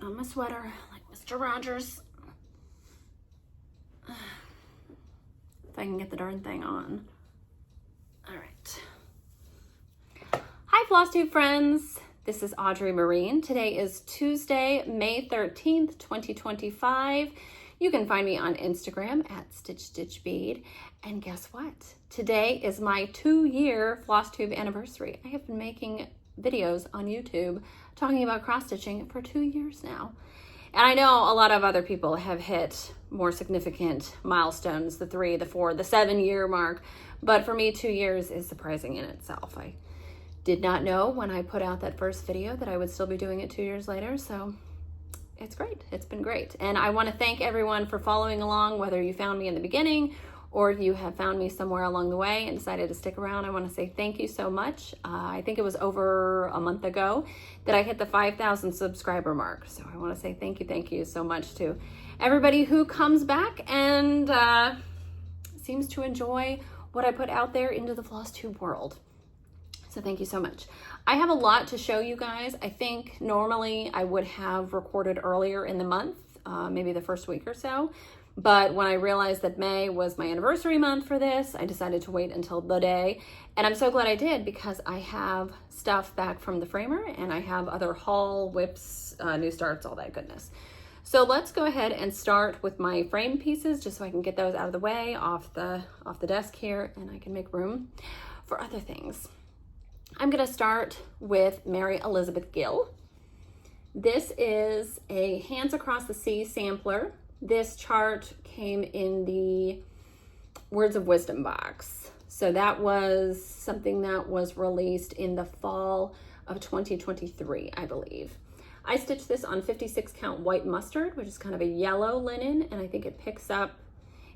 on my sweater like Mr. Rogers. If I can get the darn thing on. All right. Hi, Flosstube friends. This is Audrey Marine. Today is Tuesday, May 13th, 2025. You can find me on Instagram at StitchStitchBead. And guess what? Today is my 2-year Flosstube anniversary. I have been making videos on YouTube talking about cross stitching for 2 years now. And I know a lot of other people have hit more significant milestones, the 3, the 4, the 7-year mark. But for me, 2 years is surprising in itself. I did not know when I put out that first video that I would still be doing it 2 years later. So it's great. It's been great. And I want to thank everyone for following along, whether you found me in the beginning or you have found me somewhere along the way and decided to stick around. I want to say thank you so much. I think it was over a month ago that I hit the 5,000 subscriber mark. So I want to say thank you so much to everybody who comes back and seems to enjoy what I put out there into the Flosstube world. So thank you so much. I have a lot to show you guys. I think normally I would have recorded earlier in the month, maybe the first week or so. But when I realized that May was my anniversary month for this, I decided to wait until the day. And I'm so glad I did, because I have stuff back from the framer and I have other haul, whips, new starts, all that goodness. So let's go ahead and start with my frame pieces, just so I can get those out of the way off the desk here, and I can make room for other things. I'm gonna start with Mary Elizabeth Gill. This is a Hands Across the Sea sampler. This chart came in the Words of Wisdom box. So that was something that was released in the fall of 2023, I believe. I stitched this on 56 count white mustard, which is kind of a yellow linen, and I think it picks up,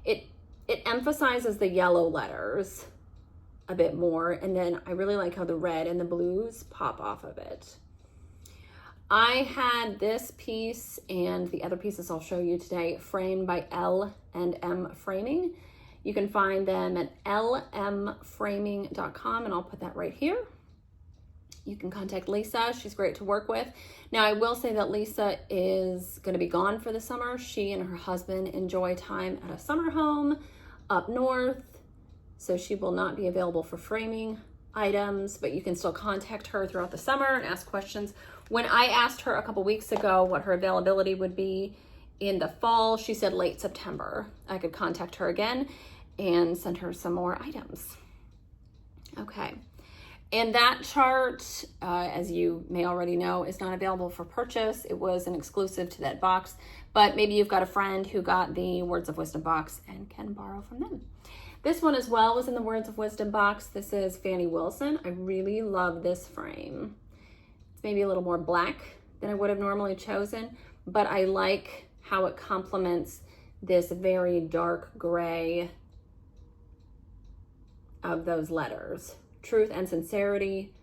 it emphasizes the yellow letters a bit more, and then I really like how the red and the blues pop off of it. I had this piece and the other pieces I'll show you today framed by L&M Framing. You can find them at lmframing.com, and I'll put that right here. You can contact Lisa. She's great to work with. Now, I will say that Lisa is going to be gone for the summer. She and her husband enjoy time at a summer home up north, so she will not be available for framing items, but you can still contact her throughout the summer and ask questions. When I asked her a couple weeks ago what her availability would be in the fall, she said late September. I could contact her again and send her some more items. Okay, and that chart, as you may already know, is not available for purchase. It was an exclusive to that box, but maybe you've got a friend who got the Words of Wisdom box and can borrow from them. This one as well was in the Words of Wisdom box. This is Fanny Wilson. I really love this frame. It's maybe a little more black than I would have normally chosen, but I like how it complements this very dark gray of those letters. Truth and sincerity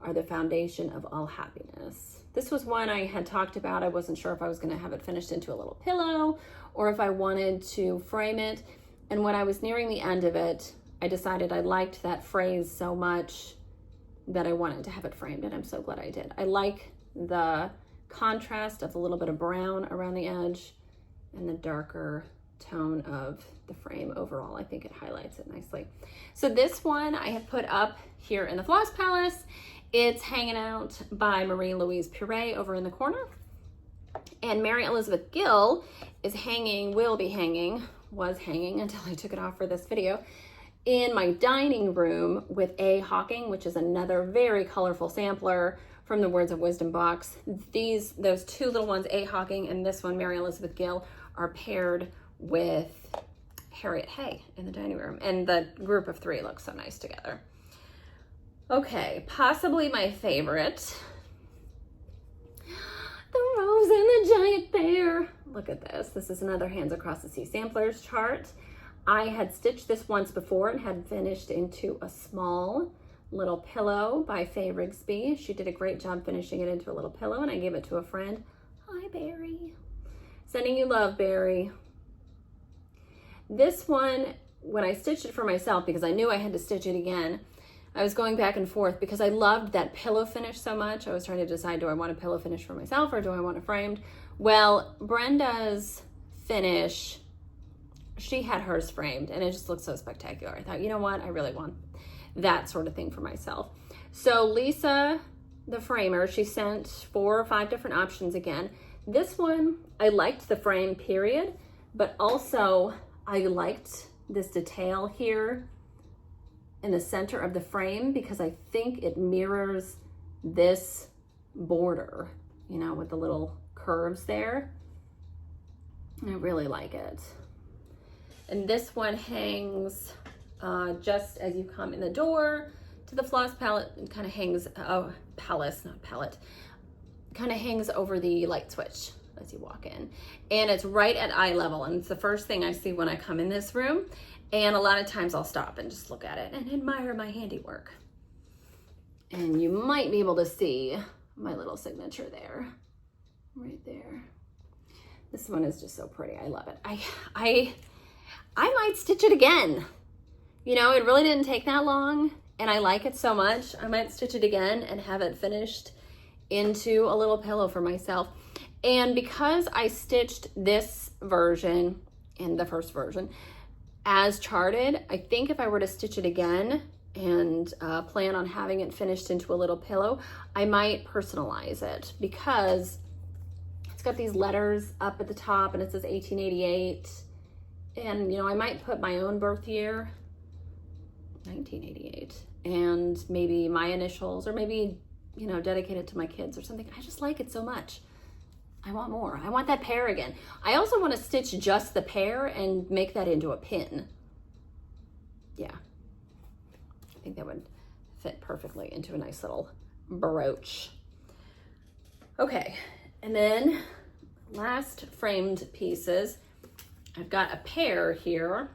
are the foundation of all happiness. This was one I had talked about. I wasn't sure if I was going to have it finished into a little pillow or if I wanted to frame it. And when I was nearing the end of it, I decided I liked that phrase so much that I wanted to have it framed, and I'm so glad I did. I like the contrast of a little bit of brown around the edge and the darker tone of the frame overall. I think it highlights it nicely. So this one I have put up here in the Floss Palace. It's hanging out by Marie-Louise Pear over in the corner. And Mary Elizabeth Gill is hanging, was hanging until I took it off for this video, in my dining room with A. Hawking, which is another very colorful sampler from the Words of Wisdom box. Those two little ones, A. Hawking and this one, Mary Elizabeth Gill, are paired with Harriet Hay in the dining room, and the group of 3 looks so nice together. Okay, possibly my favorite, the Rose and the Giant Bear. Look at this. This is another Hands Across the Sea samplers chart. I had stitched this once before and had finished into a small little pillow by Faye Rigsby. She did a great job finishing it into a little pillow, and I gave it to a friend. Hi, Barry. Sending you love, Barry. This one, when I stitched it for myself, because I knew I had to stitch it again, I was going back and forth because I loved that pillow finish so much. I was trying to decide, do I want a pillow finish for myself or do I want it framed? Well, Brenda's finish, she had hers framed and it just looked so spectacular. I thought, you know what? I really want that sort of thing for myself. So Lisa, the framer, she sent 4 or 5 different options again. This one, I liked the frame, period, but also I liked this detail here in the center of the frame because I think it mirrors this border, you know, with the little curves there. I really like it. And this one hangs just as you come in the door to the floss palette. It kind of hangs, kind of hangs over the light switch as you walk in. And it's right at eye level. And it's the first thing I see when I come in this room. And a lot of times I'll stop and just look at it and admire my handiwork. And you might be able to see my little signature there, right there. This one is just so pretty. I love it. I might stitch it again. You know, it really didn't take that long and I like it so much. I might stitch it again and have it finished into a little pillow for myself. And because I stitched this version and the first version as charted, I think if I were to stitch it again and plan on having it finished into a little pillow, I might personalize it because it's got these letters up at the top and it says 1888. And, you know, I might put my own birth year, 1988, and maybe my initials, or maybe, you know, dedicate it to my kids or something. I just like it so much. I want more. I want that pear again. I also want to stitch just the pear and make that into a pin. Yeah. I think that would fit perfectly into a nice little brooch. Okay. And then last framed pieces. I've got a pair here.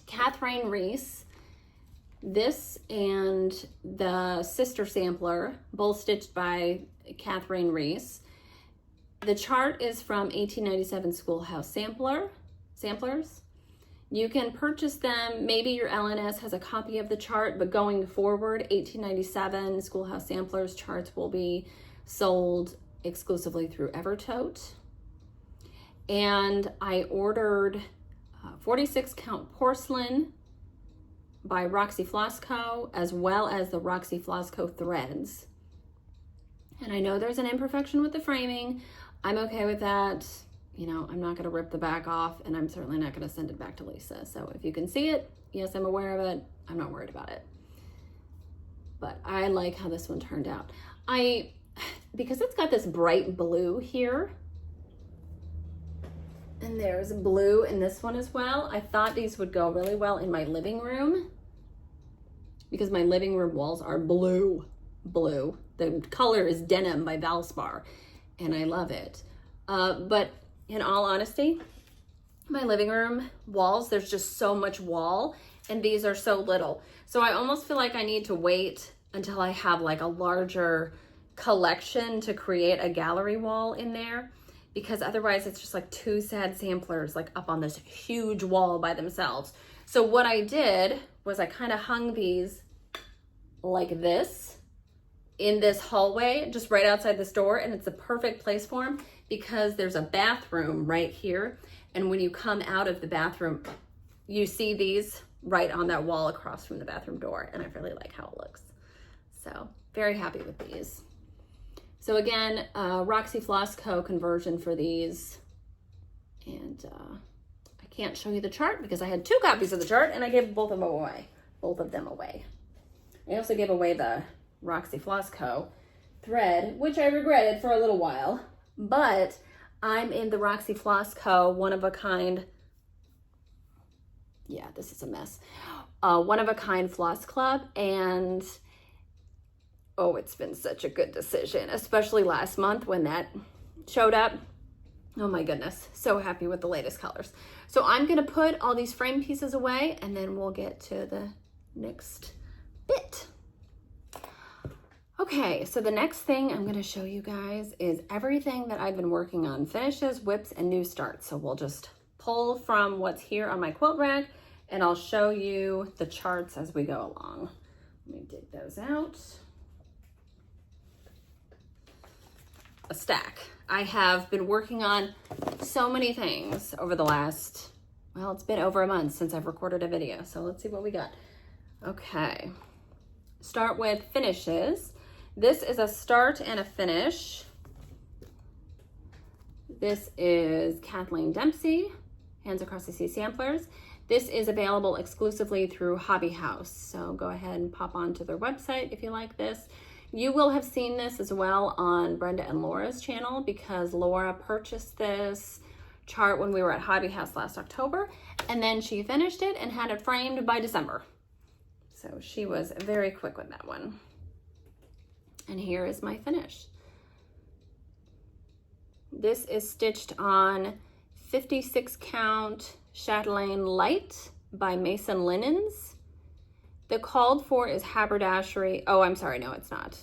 Catharaine Rees. This and the sister sampler, both stitched by Catharaine Rees. The chart is from 1897 Schoolhouse samplers. You can purchase them. Maybe your LNS has a copy of the chart, but going forward, 1897 Schoolhouse samplers charts will be sold exclusively through Evertote. And I ordered 46 count porcelain by Roxy Floss Co., as well as the Roxy Floss Co. threads. And I know there's an imperfection with the framing. I'm okay with that. You know, I'm not going to rip the back off, and I'm certainly not going to send it back to Lisa. So if you can see it, yes, I'm aware of it. I'm not worried about it. But I like how this one turned out. Because it's got this bright blue here, and there's blue in this one as well, I thought these would go really well in my living room because my living room walls are blue. The color is Denim by Valspar, and I love it. But in all honesty, my living room walls, there's just so much wall, and these are so little. So I almost feel like I need to wait until I have like a larger collection to create a gallery wall in there, because otherwise it's just like 2 sad samplers like up on this huge wall by themselves. So what I did was I kind of hung these like this in this hallway just right outside this door, and it's the perfect place for them because there's a bathroom right here, and when you come out of the bathroom you see these right on that wall across from the bathroom door, and I really like how it looks. So very happy with these. So again, Roxy Floss Co. conversion for these, and I can't show you the chart because I had 2 copies of the chart and I gave both of them away. I also gave away the Roxy Floss Co. thread, which I regretted for a little while, but I'm in the Roxy Floss Co. one-of-a-kind, yeah, this is a mess, one-of-a-kind floss club, and oh, it's been such a good decision, especially last month when that showed up. Oh my goodness, so happy with the latest colors. So I'm gonna put all these frame pieces away and then we'll get to the next bit. Okay, so the next thing I'm gonna show you guys is everything that I've been working on, finishes, whips, and new starts. So we'll just pull from what's here on my quilt rack and I'll show you the charts as we go along. Let me dig those out. A stack. I have been working on so many things over the last, well, it's been over a month since I've recorded a video. So let's see what we got. Okay. Start with finishes. This is a start and a finish. This is Kathleen Dempsey, Hands Across the Sea Samplers. This is available exclusively through Hobby House. So go ahead and pop onto their website if you like this. You will have seen this as well on Brenda and Laura's channel because Laura purchased this chart when we were at Hobby House last October, and then she finished it and had it framed by December. So she was very quick with that one. And here is my finish. This is stitched on 56 count Chatelaine Light by Mason Linens. The called for is haberdashery. Oh, I'm sorry, no, it's not.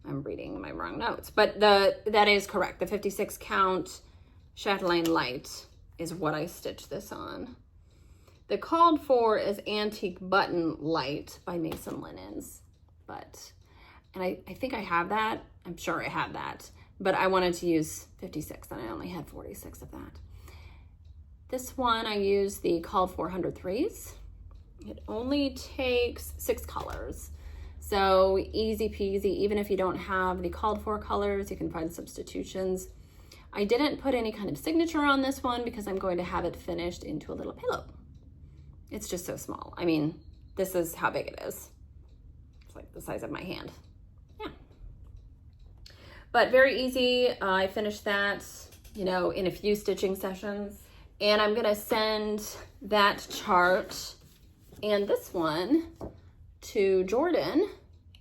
I'm reading my wrong notes, but that is correct. The 56 count Chatelaine Light is what I stitched this on. The called for is Antique Button Light by Mason Linens, and I think I have that. I'm sure I have that, but I wanted to use 56 and I only had 46 of that. This one I used the called for 103s. It only takes 6 colors. So easy peasy, even if you don't have the called for colors, you can find substitutions. I didn't put any kind of signature on this one because I'm going to have it finished into a little pillow. It's just so small. I mean, this is how big it is. It's like the size of my hand. Yeah. But very easy. I finished that, you know, in a few stitching sessions. And I'm gonna send that chart and this one to Jordan,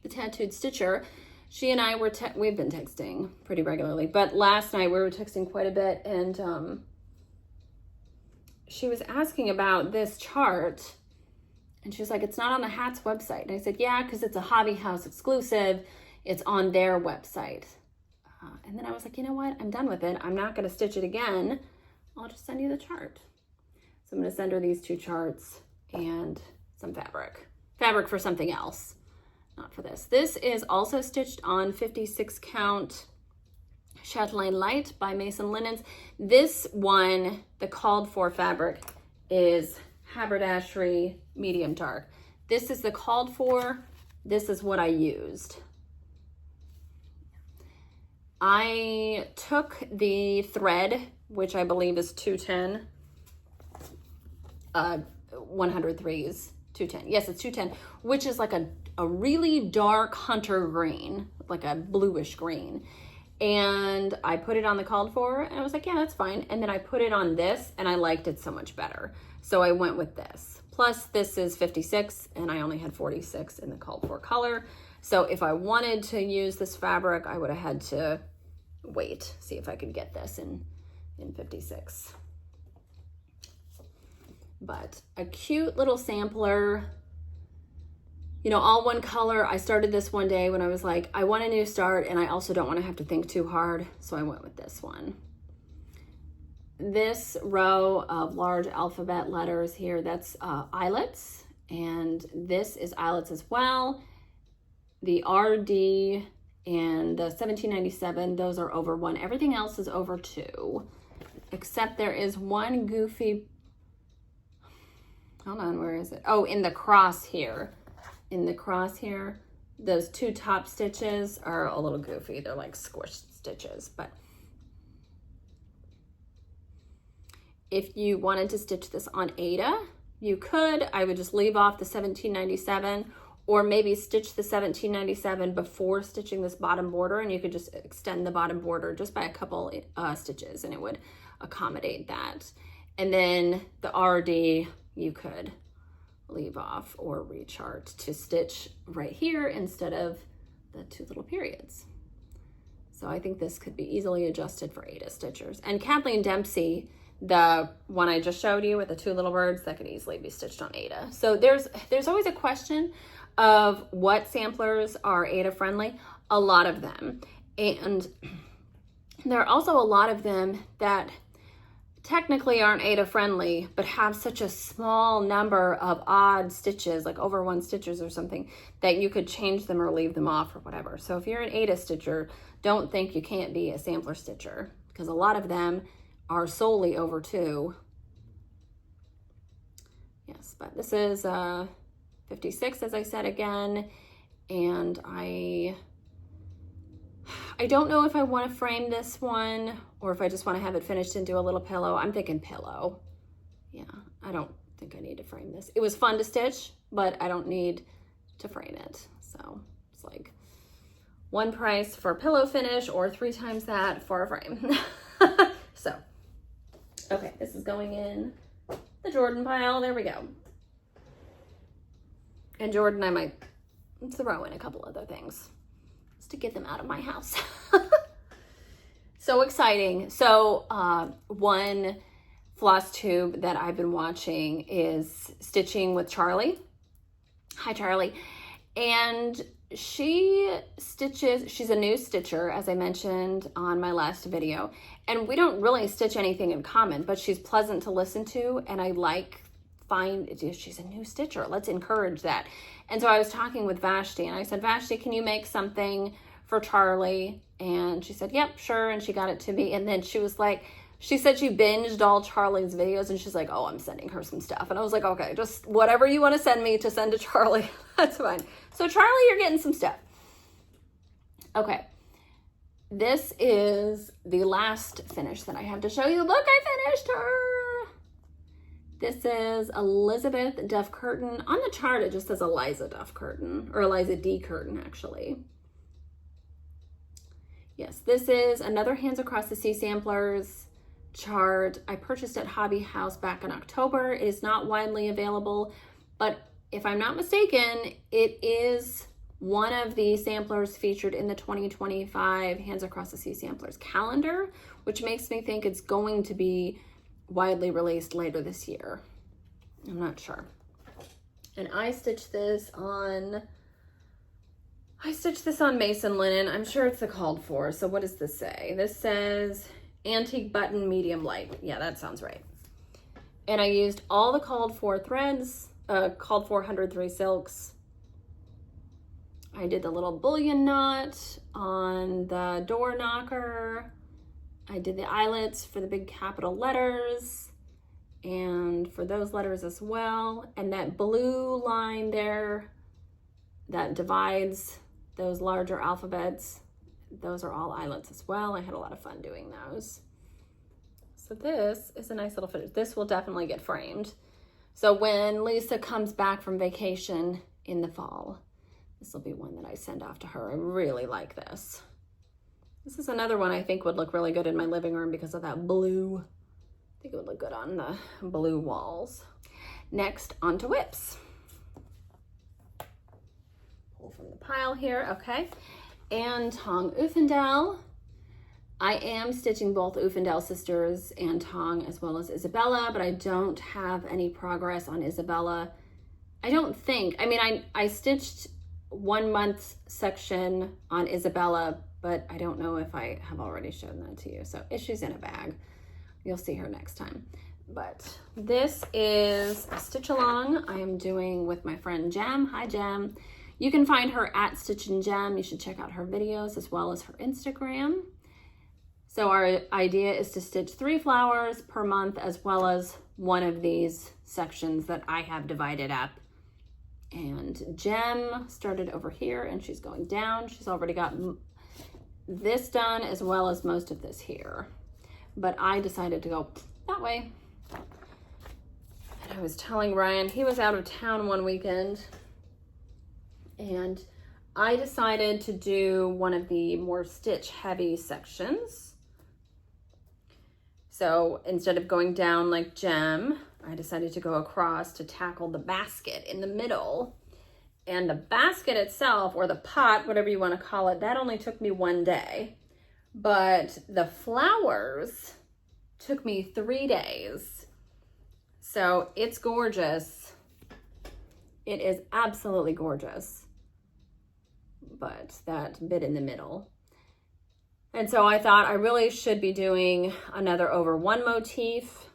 the tattooed stitcher. She and I were, we've been texting pretty regularly, but last night we were texting quite a bit, and she was asking about this chart, and she was like, it's not on the Hats website. And I said, yeah, because it's a Hobby House exclusive. It's on their website. And then I was like, you know what? I'm done with it. I'm not gonna stitch it again. I'll just send you the chart. So I'm gonna send her these 2 charts and some fabric for something else, not for this. This is also stitched on 56 count Chatelaine Light by Mason Linens. This one, the called for fabric is haberdashery medium dark. This is the called for, this is what I used. I took the thread, which I believe is 210, 103s, 210. Yes, it's 210, which is like a really dark hunter green, like a bluish green. And I put it on the called for, and I was like, yeah, that's fine. And then I put it on this, and I liked it so much better. So I went with this. Plus, this is 56, and I only had 46 in the called for color. So if I wanted to use this fabric, I would have had to wait, see if I could get this in 56. But a cute little sampler, you know, all one color. I started this one day when I was like, I want a new start and I also don't want to have to think too hard. So I went with this one. This row of large alphabet letters here, that's eyelets. And this is eyelets as well. The RD and the 1797, those are over 1. Everything else is over 2, except there is one goofy, hold on, where is it? Oh, in the cross here. In the cross here, those 2 top stitches are a little goofy. They're like squished stitches, but if you wanted to stitch this on Ada, you could. I would just leave off the 1797, or maybe stitch the 1797 before stitching this bottom border, and you could just extend the bottom border just by a couple stitches, and it would accommodate that. And then the RD, you could leave off or rechart to stitch right here instead of the 2 little periods. So I think this could be easily adjusted for Ada stitchers. And Kathleen Dempsey, the one I just showed you with the 2 little birds, that could easily be stitched on Ada. So there's always a question of what samplers are Ada friendly. A lot of them. And there are also a lot of them that technically aren't Ada friendly, but have such a small number of odd stitches, like over 1 stitches or something, that you could change them or leave them off or whatever. So if you're an Ada stitcher, don't think you can't be a sampler stitcher, because a lot of them are solely over 2. Yes, but this is 56, as I said again, and I don't know if I want to frame this one or if I just want to have it finished and do a little pillow. I'm thinking pillow. Yeah, I don't think I need to frame this. It was fun to stitch, but I don't need to frame it. So it's like 1 price for a pillow finish or 3 times that for a frame. So, okay, this is going in the Jordan pile. There we go. And Jordan, I might throw in a couple other things to get them out of my house. So exciting. So one Flosstube that I've been watching is Stitching with Charlie. Hi, Charlie. And she stitches, she's a new stitcher, as I mentioned on my last video, and we don't really stitch anything in common, but she's pleasant to listen to, and I she's a new stitcher. Let's encourage that. And so I was talking with Vashti, and I said, Vashti, can you make something for Charlie? And she said, yep, sure. And she got it to me. And then she was like, she said she binged all Charlie's videos, and she's like, oh, I'm sending her some stuff. And I was like, okay, just whatever you want to send me to send to Charlie, that's fine. So Charlie, you're getting some stuff. Okay. This is the last finish that I have to show you. Look, I finished her. This is Elizabeth Duff Curtain. On the chart, it just says Eliza Duff Curtain, or Eliza D. Curtain, actually. Yes, this is another Hands Across the Sea Samplers chart. I purchased at Hobby House back in October. It is not widely available, but if I'm not mistaken, it is one of the samplers featured in the 2025 Hands Across the Sea Samplers calendar, which makes me think it's going to be widely released later this year. I'm not sure. And I stitched this on Mason linen. I'm sure it's the called for. So what does this say? This says antique button medium light. Yeah, that sounds right. And I used all the called for threads, called for 103 silks. I did the little bullion knot on the door knocker. I did the eyelets for the big capital letters and for those letters as well. And that blue line there that divides those larger alphabets, those are all eyelets as well. I had a lot of fun doing those. So this is a nice little finish. This will definitely get framed. So when Lisa comes back from vacation in the fall, this will be one that I send off to her. I really like this. This is another one I think would look really good in my living room because of that blue. I think it would look good on the blue walls. Next, onto whips. Pull from the pile here, okay. And Tong Uffindell. I am stitching both Uffindell sisters and Tong as well as Isabella, but I don't have any progress on Isabella. I don't think. I mean, I stitched 1 month section on Isabella, but I don't know if I have already shown that to you. So issues in a bag. You'll see her next time. But this is a stitch along I am doing with my friend Jem. Hi, Jem. You can find her at Stitch and Jem. You should check out her videos as well as her Instagram. So our idea is to stitch 3 flowers per month as well as one of these sections that I have divided up. And Jem started over here and she's going down. She's already got this done as well as most of this here. But I decided to go that way. And I was telling Ryan, he was out of town one weekend. And I decided to do one of the more stitch heavy sections. So instead of going down like Jem, I decided to go across to tackle the basket in the middle. And the basket itself, or the pot, whatever you want to call it, that only took me 1 day. But the flowers took me 3 days. So it's gorgeous. It is absolutely gorgeous. But that bit in the middle. And so I thought I really should be doing another over one motif,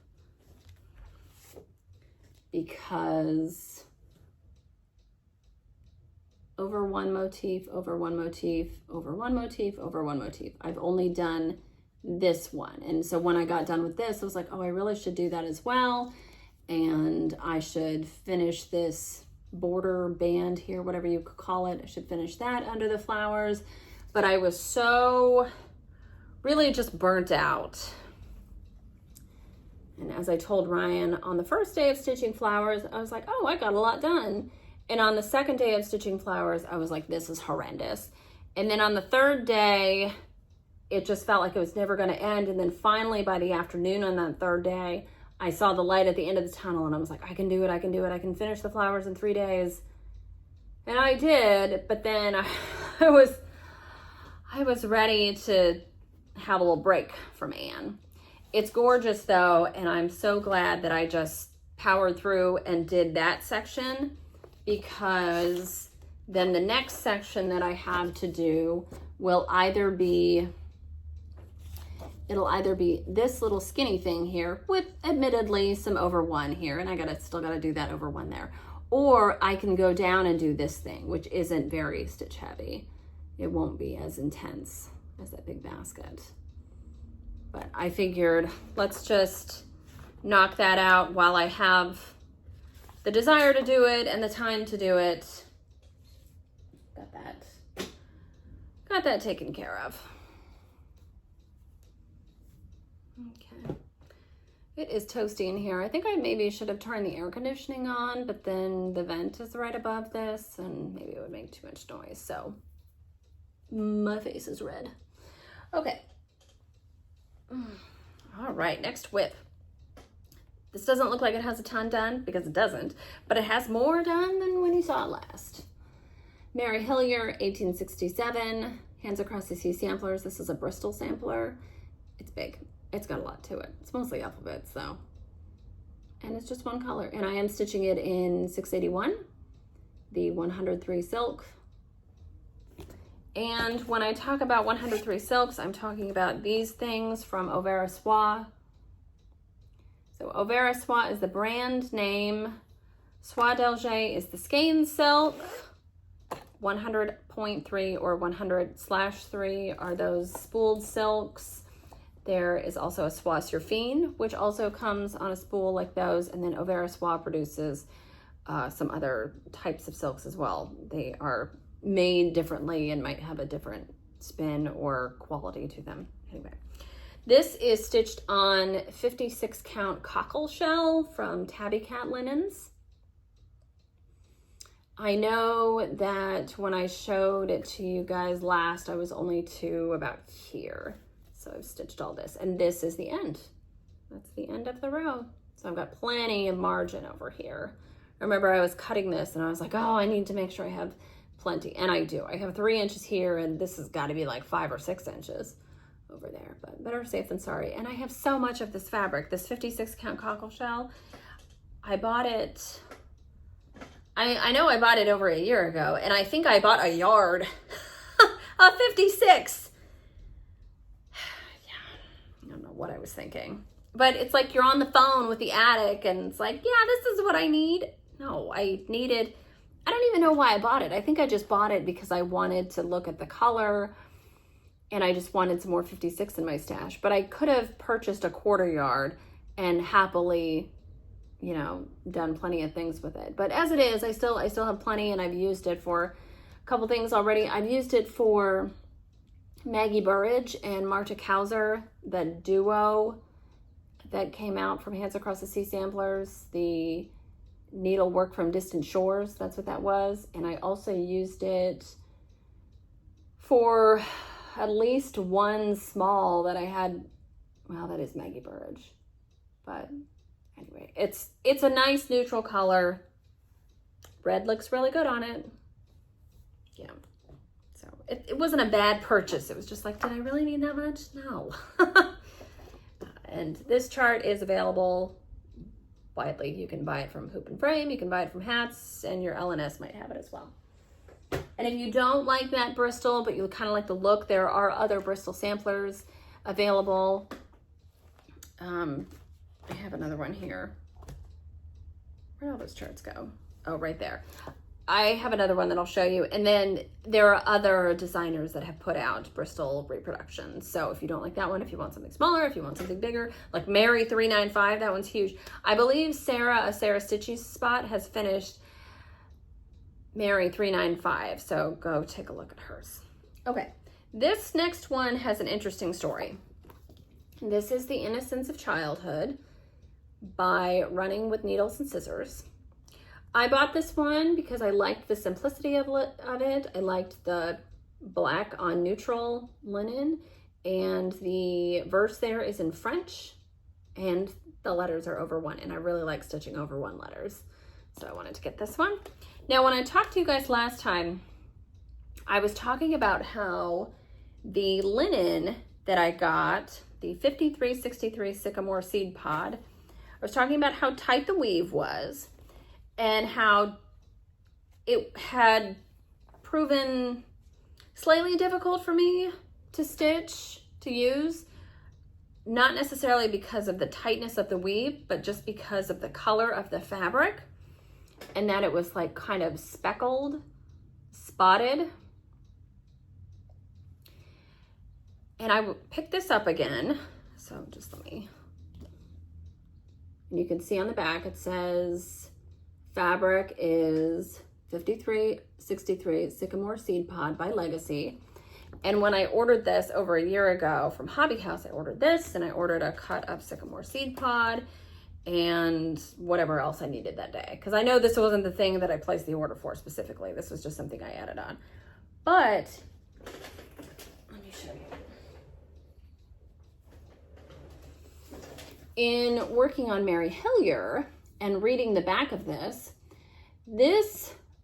because over one motif, over one motif, over one motif, over one motif. I've only done this one. And so when I got done with this, I was like, oh, I really should do that as well. And I should finish this border band here, whatever you could call it. I should finish that under the flowers. But I was so really just burnt out. And as I told Ryan on the first day of stitching flowers, I was like, oh, I got a lot done. And on the second day of stitching flowers, I was like, this is horrendous. And then on the third day, it just felt like it was never going to end. And then finally by the afternoon on that third day, I saw the light at the end of the tunnel and I was like, I can do it, I can do it. I can finish the flowers in 3 days. And I did, but then I was ready to have a little break from Anne. It's gorgeous though, and I'm so glad that I just powered through and did that section, because then the next section that I have to do will either be, it'll either be this little skinny thing here with admittedly some over one here, and I still gotta do that over one there, or I can go down and do this thing, which isn't very stitch heavy. It won't be as intense as that big basket. But I figured let's just knock that out while I have the desire to do it and the time to do it. Got that taken care of. Okay. It is toasty in here. I think I maybe should have turned the air conditioning on, but then the vent is right above this and maybe it would make too much noise. So my face is red. Okay. All right, next whip. This doesn't look like it has a ton done, because it doesn't, but it has more done than when you saw it last. Mary Hillier, 1867, Hands Across the Sea samplers. This is a Bristol sampler. It's big. It's got a lot to it. It's mostly alphabets though. And it's just one color. And I am stitching it in 681, the 103 silk. And when I talk about 103 silks, I'm talking about these things from Auvera Soie. So Auvera Soie is the brand name. Soie d'Alger is the skein silk. 100.3 or 100/3 are those spooled silks. There is also a Soie Surfine, which also comes on a spool like those. And then Auvera Soie produces some other types of silks as well. They are made differently and might have a different spin or quality to them. Anyway, this is stitched on 56 count cockle shell from Tabby Cat Linens. I know that when I showed it to you guys last, I was only to about here. So I've stitched all this, and this is the end. That's the end of the row. So I've got plenty of margin over here. Remember, I was cutting this and I was like, oh, I need to make sure I have plenty. And I do. I have 3 inches here, and this has got to be like 5 or 6 inches over there, but better safe than sorry. And I have so much of this fabric, this 56 count cockle shell. I bought it, I know I bought it over a year ago, and I think I bought a yard of 56. Yeah, I don't know what I was thinking, but it's like you're on the phone with the attic and it's like, yeah, this is what I need. No, I don't even know why I bought it. I think I just bought it because I wanted to look at the color and I just wanted some more 56 in my stash. But I could have purchased a 1/4 yard and happily, you know, done plenty of things with it. But as it is, I still have plenty, and I've used it for a couple things already. I've used it for Maggie Burridge and Marta Kauser, the duo that came out from Hands Across the Sea samplers, the Needlework from Distant Shores, that's what that was. And I also used it for at least one small that I had. Well, that is Maggie Burridge, but anyway, it's a nice neutral color. Red looks really good on it. Yeah, so it wasn't a bad purchase. It was just like, did I really need that much? No. And this chart is available widely. You can buy it from Hoop and Frame, you can buy it from Hats, and your LNS might have it as well. And if you don't like that Bristol, but you kind of like the look, there are other Bristol samplers available. I have another one here. Where'd all those charts go? Oh, right there. I have another one that I'll show you. And then there are other designers that have put out Bristol reproductions. So if you don't like that one, if you want something smaller, if you want something bigger, like Mary 395, that one's huge. I believe Sarah Stitchy's spot has finished Mary 395. So go take a look at hers. Okay, this next one has an interesting story. This is The Innocence of Childhood by Running with Needles and Scissors. I bought this one because I liked the simplicity of it. I liked the black on neutral linen, and the verse there is in French, and the letters are over one, and I really like stitching over one letters. So I wanted to get this one. Now, when I talked to you guys last time, I was talking about how the linen that I got, the 5363 Sycamore Seed Pod, I was talking about how tight the weave was and how it had proven slightly difficult for me to stitch, to use, not necessarily because of the tightness of the weave, but just because of the color of the fabric, and that it was like kind of speckled, spotted. And I picked this up again, so just let me, and you can see on the back it says fabric is 5363 Sycamore Seed Pod by Legacy. And when I ordered this over a year ago from Hobby House, I ordered this, and I ordered a cut up Sycamore Seed Pod and whatever else I needed that day. Because I know this wasn't the thing that I placed the order for specifically. This was just something I added on. But let me show you. In working on Mary Hillier and reading the back of this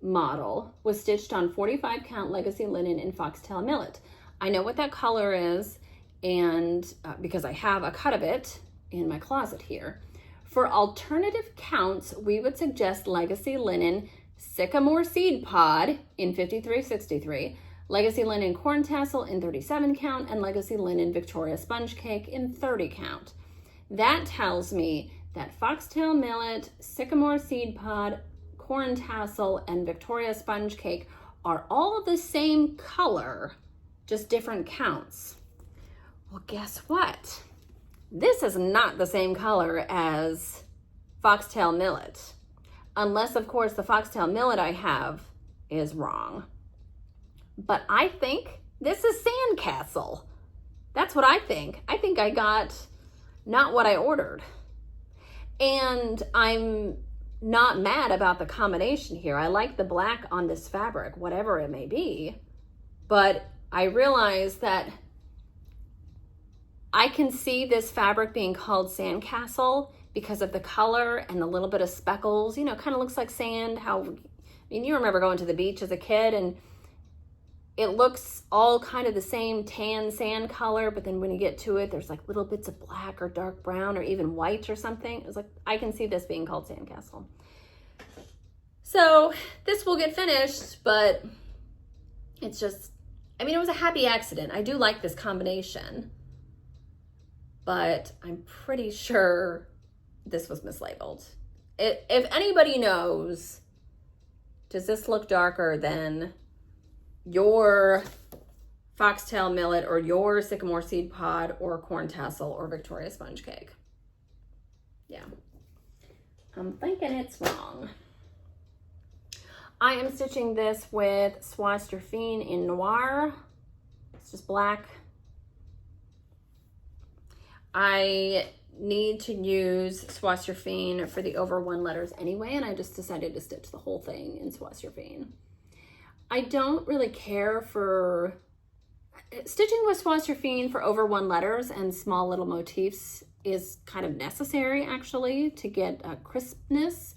model was stitched on 45 count Legacy linen in foxtail millet. I know what that color is, and because I have a cut of it in my closet here. For alternative counts, we would suggest Legacy linen Sycamore Seed Pod in 5363, Legacy linen Corn Tassel in 37 count, and Legacy linen Victoria Sponge Cake in 30 count. That tells me that foxtail millet, Sycamore Seed Pod, Corn Tassel, and Victoria Sponge Cake are all the same color, just different counts. Well, guess what? This is not the same color as foxtail millet, unless of course the foxtail millet I have is wrong. But I think this is Sandcastle. That's what I think. I think I got not what I ordered. And I'm not mad about the combination here. I like the black on this fabric, whatever it may be, but I realize that I can see this fabric being called Sandcastle because of the color and the little bit of speckles, you know, kind of looks like sand. You remember going to the beach as a kid and it looks all kind of the same tan sand color, but then when you get to it, there's like little bits of black or dark brown or even white or something. It's like, I can see this being called Sandcastle. So this will get finished, but it's just, it was a happy accident. I do like this combination, but I'm pretty sure this was mislabeled. If anybody knows, does this look darker than your foxtail millet or your Sycamore Seed Pod or Corn Tassel or Victoria Sponge Cake? Yeah, I'm thinking it's wrong. I am stitching this with Swatch-Durfine in Noir. It's just black. I need to use Swatch-Durfine for the over one letters anyway, and I just decided to stitch the whole thing in Swatch-Durfine. I don't really care for stitching with Swatch-Durfine for over one letters and small little motifs is kind of necessary actually to get a crispness,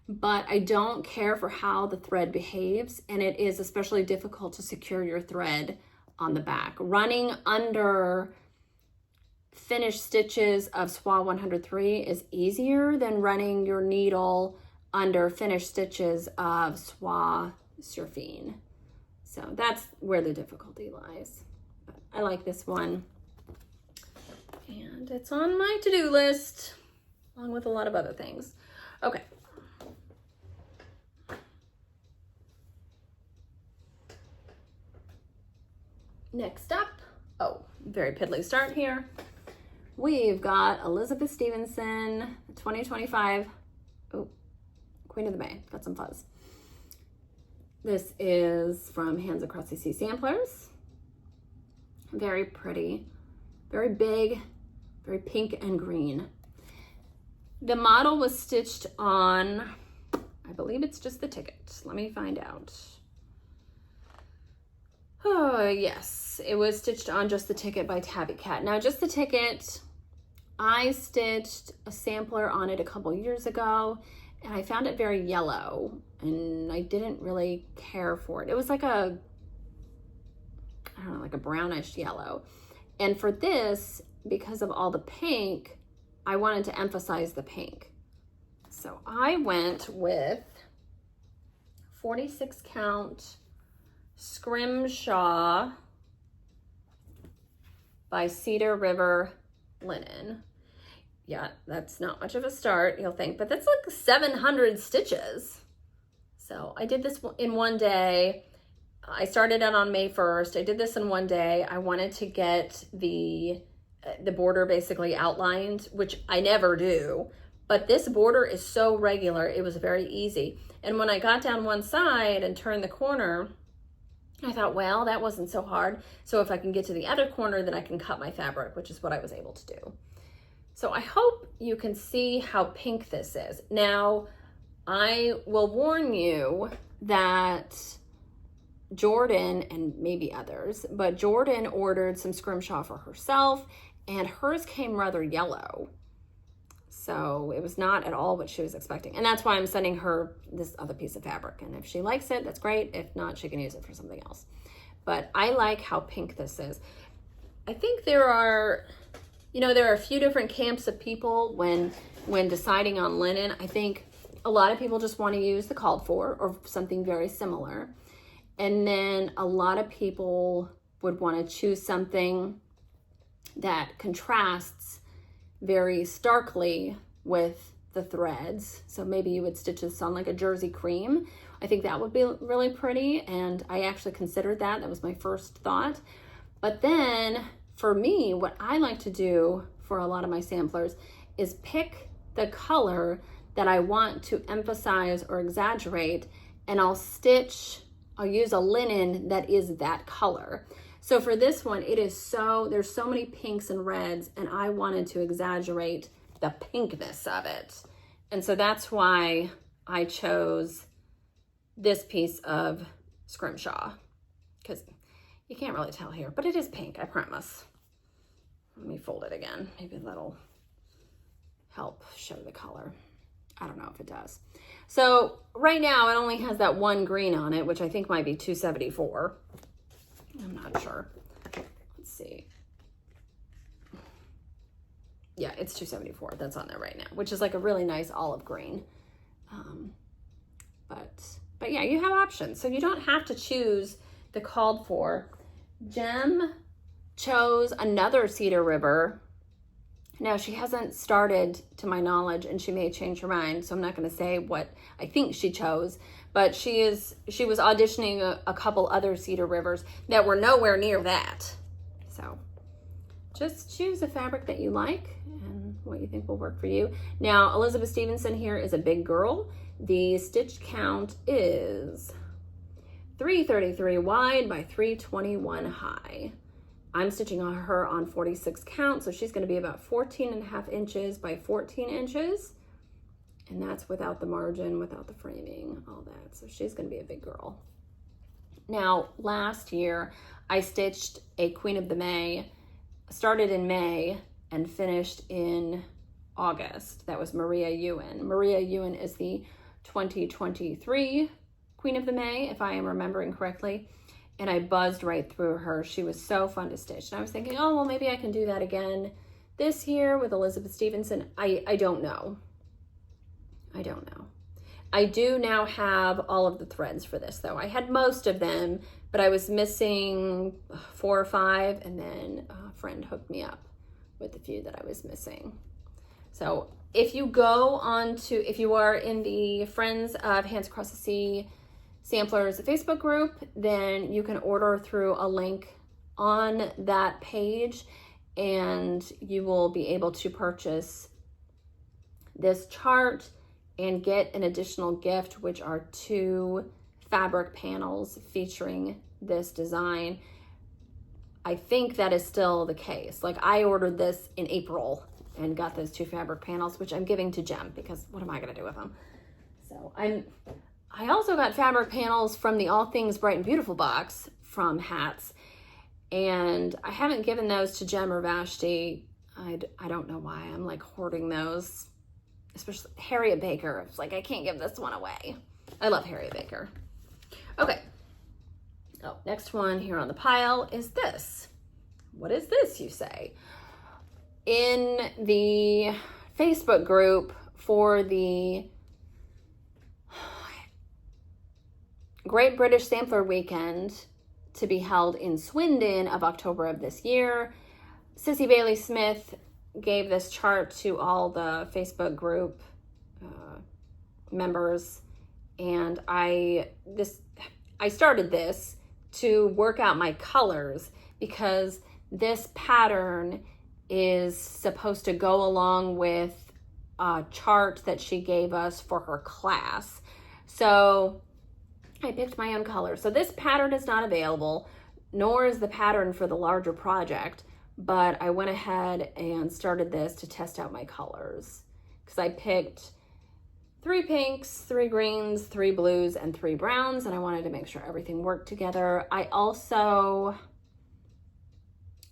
but I don't care for how the thread behaves, and it is especially difficult to secure your thread on the back. Running under finished stitches of SWA 103 is easier than running your needle under finished stitches of SWA surfing. So that's where the difficulty lies. But I like this one. And it's on my to-do list, along with a lot of other things. Okay. Next up, oh, very piddly start here. We've got Elizabeth Stephenson, 2025, oh, Queen of the May, got some fuzz. This is from Hands Across the Sea Samplers. Very pretty, very big, very pink and green. The model was stitched on, I believe it's just the ticket. Let me find out. Oh, yes, it was stitched on just the ticket by Tabby Cat. Now, just the ticket, I stitched a sampler on it a couple years ago, and I found it very yellow, and I didn't really care for it. It was like a, I don't know, like a brownish yellow. And for this, because of all the pink, I wanted to emphasize the pink. So I went with 46 count Scrimshaw by Cedar River linen. Yeah, that's not much of a start, you'll think, but that's like 700 stitches. So I did this in one day. I started it on May 1st. I did this in one day. I wanted to get the border basically outlined, which I never do, but this border is so regular, it was very easy. And when I got down one side and turned the corner, I thought, well, that wasn't so hard. So if I can get to the other corner, then I can cut my fabric, which is what I was able to do. So I hope you can see how pink this is. Now, I will warn you that Jordan, and maybe others, but Jordan ordered some Scrimshaw for herself, and hers came rather yellow. So it was not at all what she was expecting. And that's why I'm sending her this other piece of fabric. And if she likes it, that's great. If not, she can use it for something else. But I like how pink this is. I think there are, you know, there are a few different camps of people when deciding on linen. I think a lot of people just want to use the called for or something very similar. And then a lot of people would want to choose something that contrasts very starkly with the threads. So maybe you would stitch this on like a jersey cream. I think that would be really pretty, and I actually considered that. That was my first thought. But then for me, what I like to do for a lot of my samplers is pick the color that I want to emphasize or exaggerate, and I'll use a linen that is that color. So for this one, there's so many pinks and reds, and I wanted to exaggerate the pinkness of it. And so that's why I chose this piece of Scrimshaw, because you can't really tell here, but it is pink, I promise. Let me fold it again. Maybe that'll help show the color. I don't know if it does. So right now it only has that one green on it, which I think might be 274. I'm not sure. Let's see. Yeah, it's 274. That's on there right now, which is like a really nice olive green. But yeah, you have options. So you don't have to choose the called for. Jem chose another Cedar River. Now, she hasn't started, to my knowledge, and she may change her mind, so I'm not going to say what I think she chose, but she was auditioning a couple other Cedar Rivers that were nowhere near that. So just choose a fabric that you like and what you think will work for you. Now, Elizabeth Stephenson here is a big girl. The stitch count is 333 wide by 321 high. I'm stitching on her on 46 count, so she's going to be about 14.5 inches by 14 inches. And that's without the margin, without the framing, all that. So she's going to be a big girl. Now, last year, I stitched a Queen of the May, started in May and finished in August. That was Maria Ewan. Maria Ewan is the 2023 Queen of the May, if I am remembering correctly. And I buzzed right through her. She was so fun to stitch. And I was thinking, oh, well, maybe I can do that again this year with Elizabeth Stephenson. I don't know. I don't know. I do now have all of the threads for this though. I had most of them, but I was missing 4 or 5, and then a friend hooked me up with the few that I was missing. So if you go on to, if you are in the Friends of Hands Across the Sea Samplers Facebook group, then you can order through a link on that page, and you will be able to purchase this chart and get an additional gift, which are 2 fabric panels featuring this design. I think that is still the case. Like, I ordered this in April and got those 2 fabric panels, which I'm giving to Jem because what am I gonna do with them? So I also got fabric panels from the All Things Bright and Beautiful box from Hats, and I haven't given those to Jem or Vashti. I don't know why. I'm like hoarding those, especially Harriet Baker. It's like, I can't give this one away. I love Harriet Baker. Okay. Oh, next one here on the pile is this. What is this, you say? In the Facebook group for the Great British Sampler Weekend to be held in Swindon of October of this year, Sissy Bailey Smith gave this chart to all the Facebook group members, and I started this to work out my colors because this pattern is supposed to go along with a chart that she gave us for her class. So I picked my own color. So this pattern is not available, nor is the pattern for the larger project, but I went ahead and started this to test out my colors because I picked 3 pinks, 3 greens, 3 blues, and 3 browns, and I wanted to make sure everything worked together. I also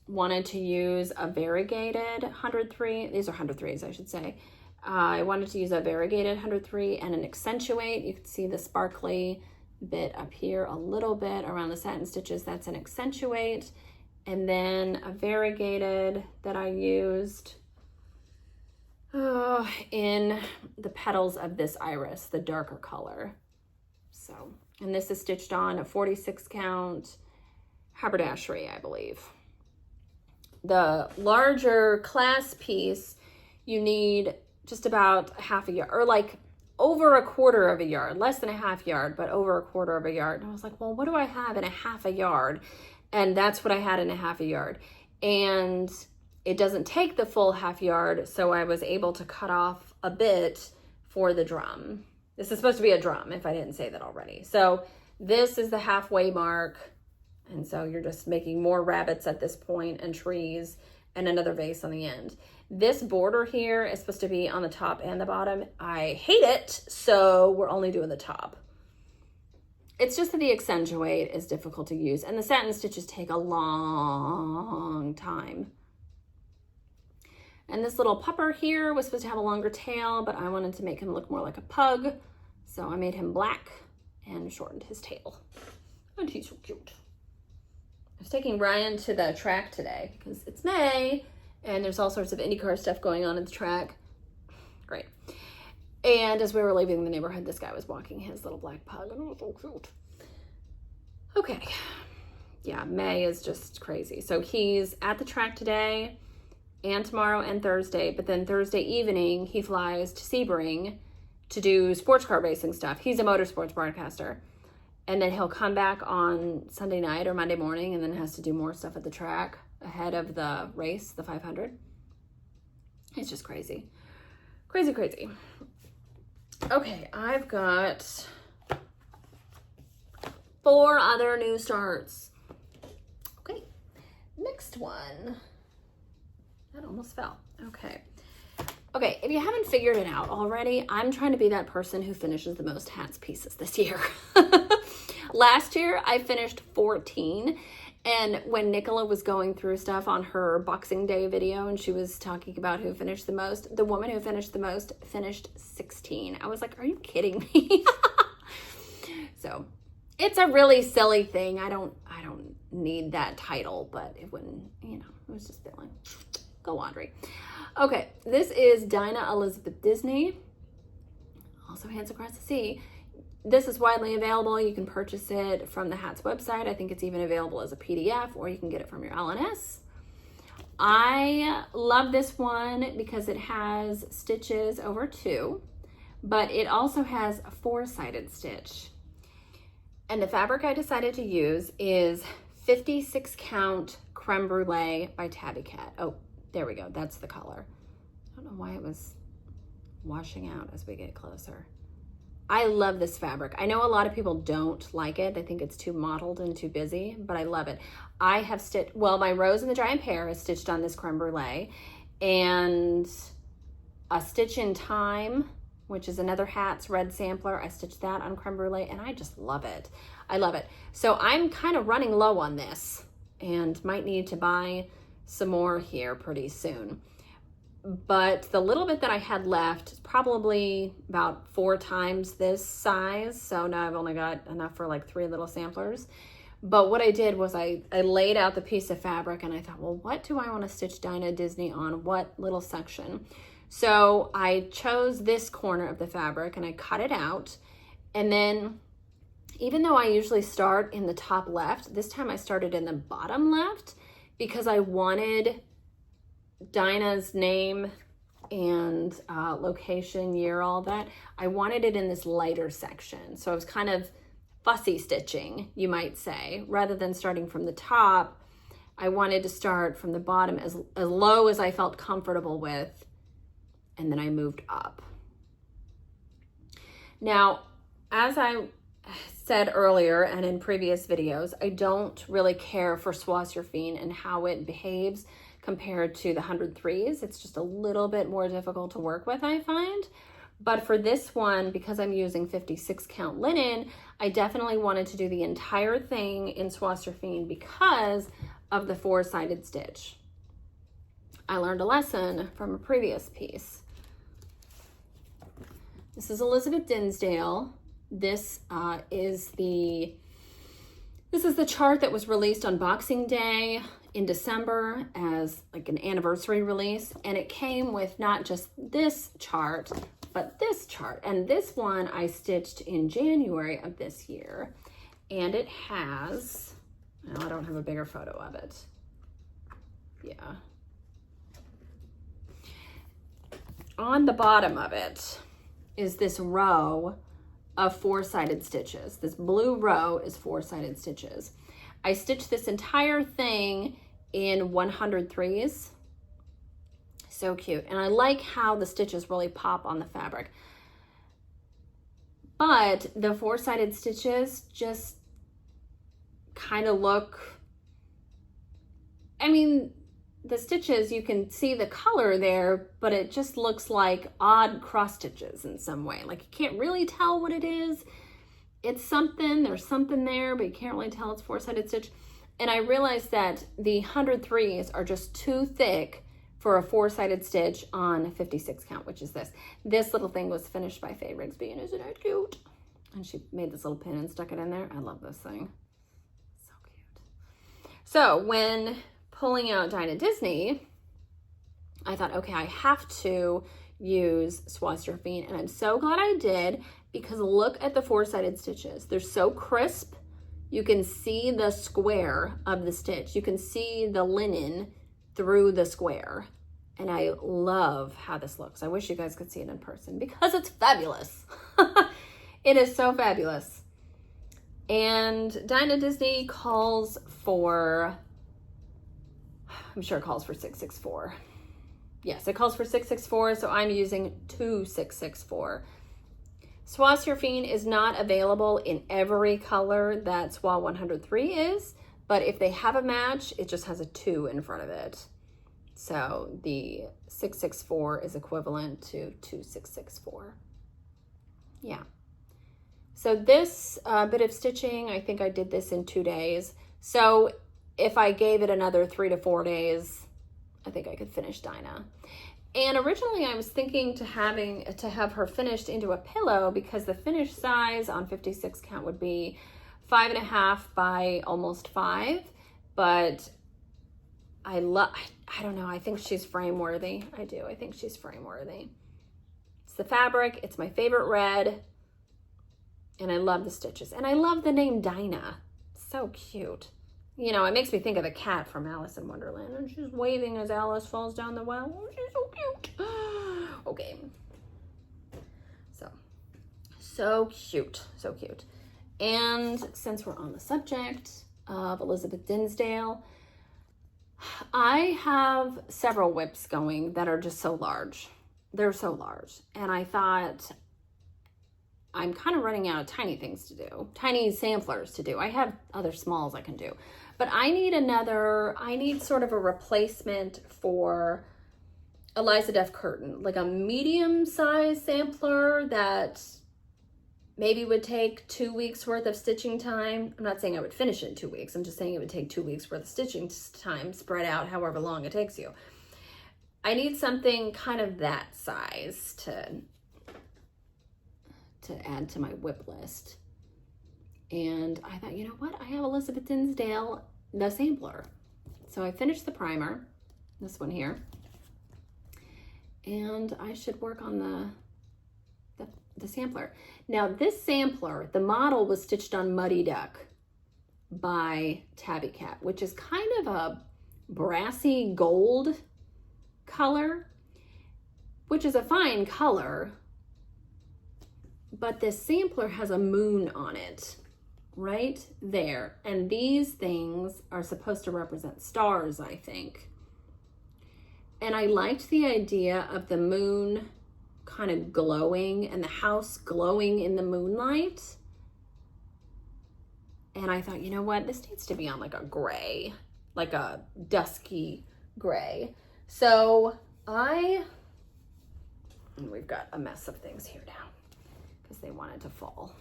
wanted to use a variegated 103. These are 103s, I should say. I wanted to use a variegated 103 and an accentuate. You can see the sparkly bit up here a little bit around the satin stitches. That's an accentuate. And then a variegated that I used in the petals of this iris, the darker color. So, and this is stitched on a 46 count haberdashery, I believe. The larger class piece, you need just about half a yard, or like over a quarter of a yard, less than a half yard, but over a quarter of a yard. And I was like, well, what do I have in a half a yard? And that's what I had in a half a yard. And it doesn't take the full half yard, so I was able to cut off a bit for the drum. This is supposed to be a drum, if I didn't say that already. So this is the halfway mark. And so you're just making more rabbits at this point and trees and another vase on the end. This border here is supposed to be on the top and the bottom. I hate it, so we're only doing the top. It's just that the accentuate is difficult to use, and the satin stitches take a long time. And this little pupper here was supposed to have a longer tail, but I wanted to make him look more like a pug, so I made him black and shortened his tail. And he's so cute. I was taking Ryan to the track today because it's May and there's all sorts of IndyCar stuff going on at the track. Great. And as we were leaving the neighborhood, this guy was walking his little black pug, and it was so cute. Okay. Yeah, May is just crazy. So he's at the track today and tomorrow and Thursday, but then Thursday evening he flies to Sebring to do sports car racing stuff. He's a motorsports broadcaster. And then he'll come back on Sunday night or Monday morning and then has to do more stuff at the track ahead of the race, the 500. It's just crazy. Crazy, crazy. Okay, I've got 4 other new starts. Okay, next one. That almost fell. Okay. Okay, if you haven't figured it out already, I'm trying to be that person who finishes the most hats pieces this year. Last year, I finished 14, and when Nicola was going through stuff on her Boxing Day video and she was talking about who finished the most, the woman who finished the most finished 16. I was like, are you kidding me? So, it's a really silly thing. I don't need that title, but it wouldn't, you know, it was just feeling. Go Audrey. Okay, this is Dinah Elizabeth Disney also hands across the sea. This is widely available. You can purchase it from the Hats website. I think it's even available as a PDF, or you can get it from your LNS. I love this one because it has stitches over 2, but it also has a 4-sided stitch. And the fabric I decided to use is 56 count Creme Brulee by Tabby Cat. Oh, there we go. That's the color. I don't know why it was washing out as we get closer. I love this fabric. I know a lot of people don't like it. They think it's too mottled and too busy, but I love it. I have stitched, well, my Rose and the Giant Pear is stitched on this Creme Brulee, and a Stitch in Time, which is another Hats red sampler. I stitched that on Creme Brulee, and I just love it. I love it. So I'm kind of running low on this and might need to buy some more here pretty soon. But the little bit that I had left is probably about 4 times this size. So now I've only got enough for like 3 little samplers. But what I did was I laid out the piece of fabric, and I thought, well, what do I want to stitch Dinah Disney on? What little section? So I chose this corner of the fabric and I cut it out. And then, even though I usually start in the top left, this time I started in the bottom left because I wanted Dinah's name and location, year, all that. I wanted it in this lighter section. So I was kind of fussy stitching, you might say. Rather than starting from the top, I wanted to start from the bottom as low as I felt comfortable with, and then I moved up. Now, as I said earlier and in previous videos, I don't really care for Swasserfine and how it behaves compared to the 103s. It's just a little bit more difficult to work with, I find. But for this one, because I'm using 56 count linen, I definitely wanted to do the entire thing in Swasserfine because of the 4-sided stitch. I learned a lesson from a previous piece. This is Elizabeth Dinsdale. This is the chart that was released on Boxing Day in December as like an anniversary release, and it came with not just this chart, but this chart. And this one I stitched in January of this year, and it has, well, I don't have a bigger photo of it. Yeah. On the bottom of it is this row of 4-sided stitches. This blue row is 4-sided stitches. I stitched this entire thing in 103s. So cute. And I like how the stitches really pop on the fabric. But the 4-sided stitches just kind of look, I mean, the stitches, you can see the color there, but it just looks like odd cross stitches in some way. Like you can't really tell what it is. It's something, there's something there, but you can't really tell it's 4-sided stitch. And I realized that the 103s are just too thick for a 4-sided stitch on a 56 count, which is this. This little thing was finished by Faye Rigsby, and isn't it cute? And she made this little pin and stuck it in there. I love this thing. So cute. So when pulling out Dinah Disney, I thought, okay, I have to use Swasserfine, and I'm so glad I did, because look at the 4-sided stitches. They're so crisp. You can see the square of the stitch. You can see the linen through the square, and I love how this looks. I wish you guys could see it in person because it's fabulous. It is so fabulous. And Dinah Disney calls for, I'm sure it calls for 664. Yes, it calls for 664, so I'm using 2664. Swasserfine is not available in every color that SWA 103 is, but if they have a match, it just has a 2 in front of it. So the 664 is equivalent to 2664. Yeah. So this bit of stitching, I think I did this in 2 days. So if I gave it another 3 to 4 days, I think I could finish Dinah. And originally I was thinking to have her finished into a pillow, because the finished size on 56 count would be 5.5 by almost 5. But I don't know, I think she's frame worthy. I do, I think she's frame worthy. It's the fabric. It's my favorite red. And I love the stitches. And I love the name Dinah. So cute. You know, it makes me think of the cat from Alice in Wonderland. And she's waving as Alice falls down the well. Oh, she's so cute. Okay. So cute. So cute. And since we're on the subject of Elizabeth Dinsdale, I have several whips going that are just so large. They're so large. And I thought, I'm kind of running out of tiny things to do, tiny samplers to do. I have other smalls I can do, but I need sort of a replacement for Eliza Duff Curtain, like a medium size sampler that maybe would take 2 weeks worth of stitching time. I'm not saying I would finish it in 2 weeks. I'm just saying it would take 2 weeks worth of stitching time spread out however long it takes you. I need something kind of that size to add to my whip list. And I thought, you know what? I have Elizabeth Dinsdale, the sampler. So I finished the primer, this one here. And I should work on the sampler. Now this sampler, the model was stitched on Muddy Duck by Tabby Cat, which is kind of a brassy gold color, which is a fine color, but this sampler has a moon on it right there. And these things are supposed to represent stars, I think. And I liked the idea of the moon kind of glowing and the house glowing in the moonlight. And I thought, you know what? This needs to be on like a gray, like a dusky gray. So we've got a mess of things here now because they wanted to fall.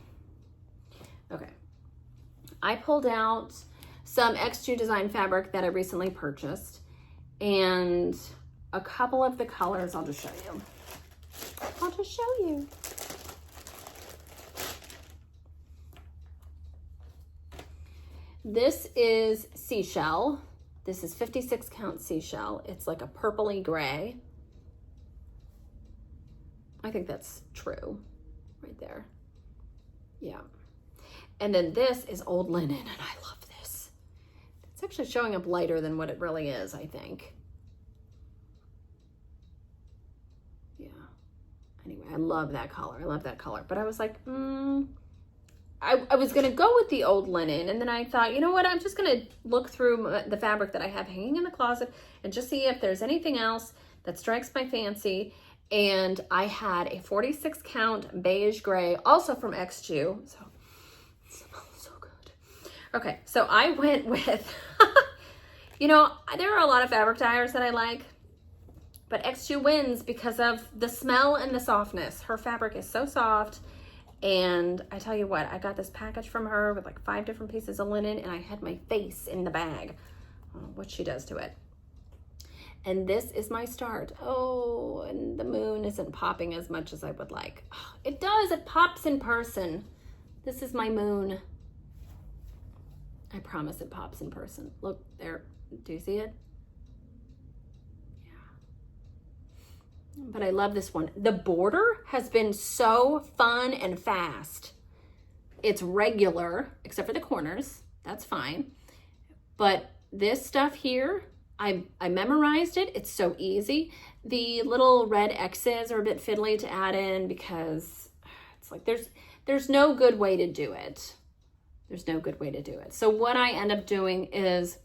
Okay. I pulled out some X2 design fabric that I recently purchased and a couple of the colors. I'll just show you. This is Seashell. This is 56 count Seashell. It's like a purpley gray. I think that's true right there. Yeah. And then this is Old Linen, and I love this. It's actually showing up lighter than what it really is, I think. Yeah. Anyway, I love that color. I love that color. But I was like, I was going to go with the Old Linen, and then I thought, you know what, I'm just going to look through the fabric that I have hanging in the closet and just see if there's anything else that strikes my fancy. And I had a 46 count beige gray, also from X2. So it smells so good. Okay, so I went with, you know, there are a lot of fabric dyers that I like, but X2 wins because of the smell and the softness. Her fabric is so soft. And I tell you what, I got this package from her with like 5 different pieces of linen, and I had my face in the bag. I don't know what she does to it. And this is my start. Oh, and the moon isn't popping as much as I would like. Oh, it does, it pops in person. This is my moon. I promise it pops in person. Look there, do you see it? But I love this one. The border has been so fun and fast. It's regular, except for the corners. That's fine. But this stuff here, I memorized it. It's so easy. The little red X's are a bit fiddly to add in because it's like there's no good way to do it. There's no good way to do it. So what I end up doing is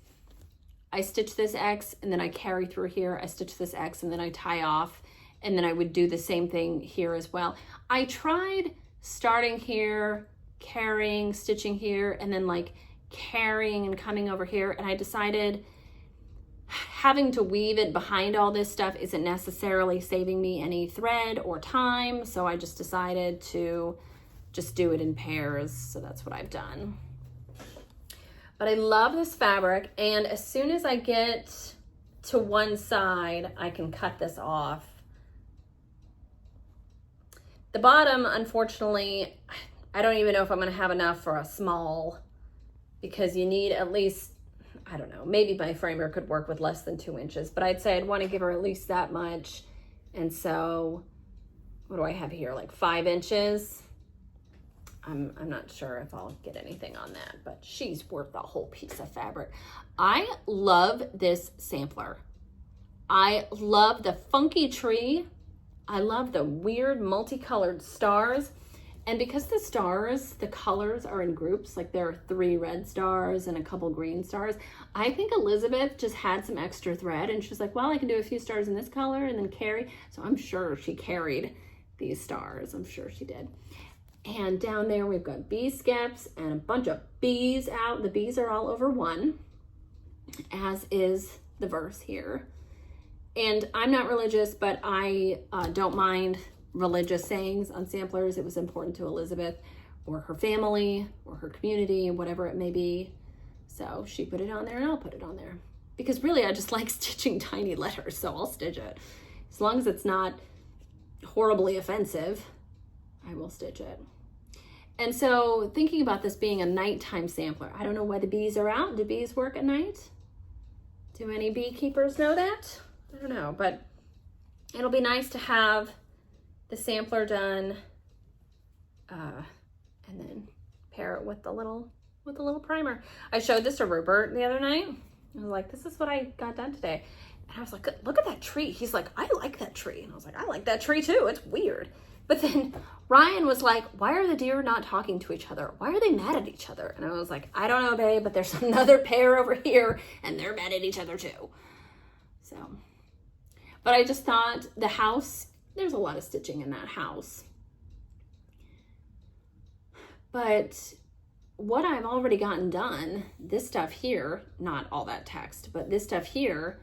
I stitch this X and then I carry through here. I stitch this X and then I tie off. And then I would do the same thing here as well. I tried starting here, carrying, stitching here, and then like carrying and coming over here. And I decided having to weave it behind all this stuff isn't necessarily saving me any thread or time. So I just decided to just do it in pairs. So that's what I've done. But I love this fabric. And as soon as I get to one side, I can cut this off. The bottom, unfortunately, I don't even know if I'm going to have enough for a small because you need at least, I don't know, maybe my framer could work with less than 2 inches, but I'd say I'd want to give her at least that much. And so what do I have here? Like 5 inches. I'm not sure if I'll get anything on that, but she's worth a whole piece of fabric. I love this sampler. I love the funky tree. I love the weird multicolored stars. And because the stars, the colors are in groups, like there are 3 red stars and a couple green stars, I think Elizabeth just had some extra thread and she's like, well, I can do a few stars in this color and then carry. So I'm sure she carried these stars. I'm sure she did. And down there we've got bee skips and a bunch of bees out. The bees are all over 1, as is the verse here. And I'm not religious, but I don't mind religious sayings on samplers. It was important to Elizabeth or her family or her community, whatever it may be. So she put it on there and I'll put it on there. Because really I just like stitching tiny letters, so I'll stitch it. As long as it's not horribly offensive, I will stitch it. And so thinking about this being a nighttime sampler, I don't know why the bees are out. Do bees work at night? Do any beekeepers know that? I don't know, but it'll be nice to have the sampler done and then pair it with the little primer. I showed this to Rupert the other night. I was like, this is what I got done today. And I was like, look at that tree. He's like, I like that tree. And I was like, I like that tree too. It's weird. But then Ryan was like, why are the deer not talking to each other? Why are they mad at each other? And I was like, I don't know, babe, but there's another pair over here and they're mad at each other too. So, but I just thought the house, there's a lot of stitching in that house. But what I've already gotten done, this stuff here, not all that text, but this stuff here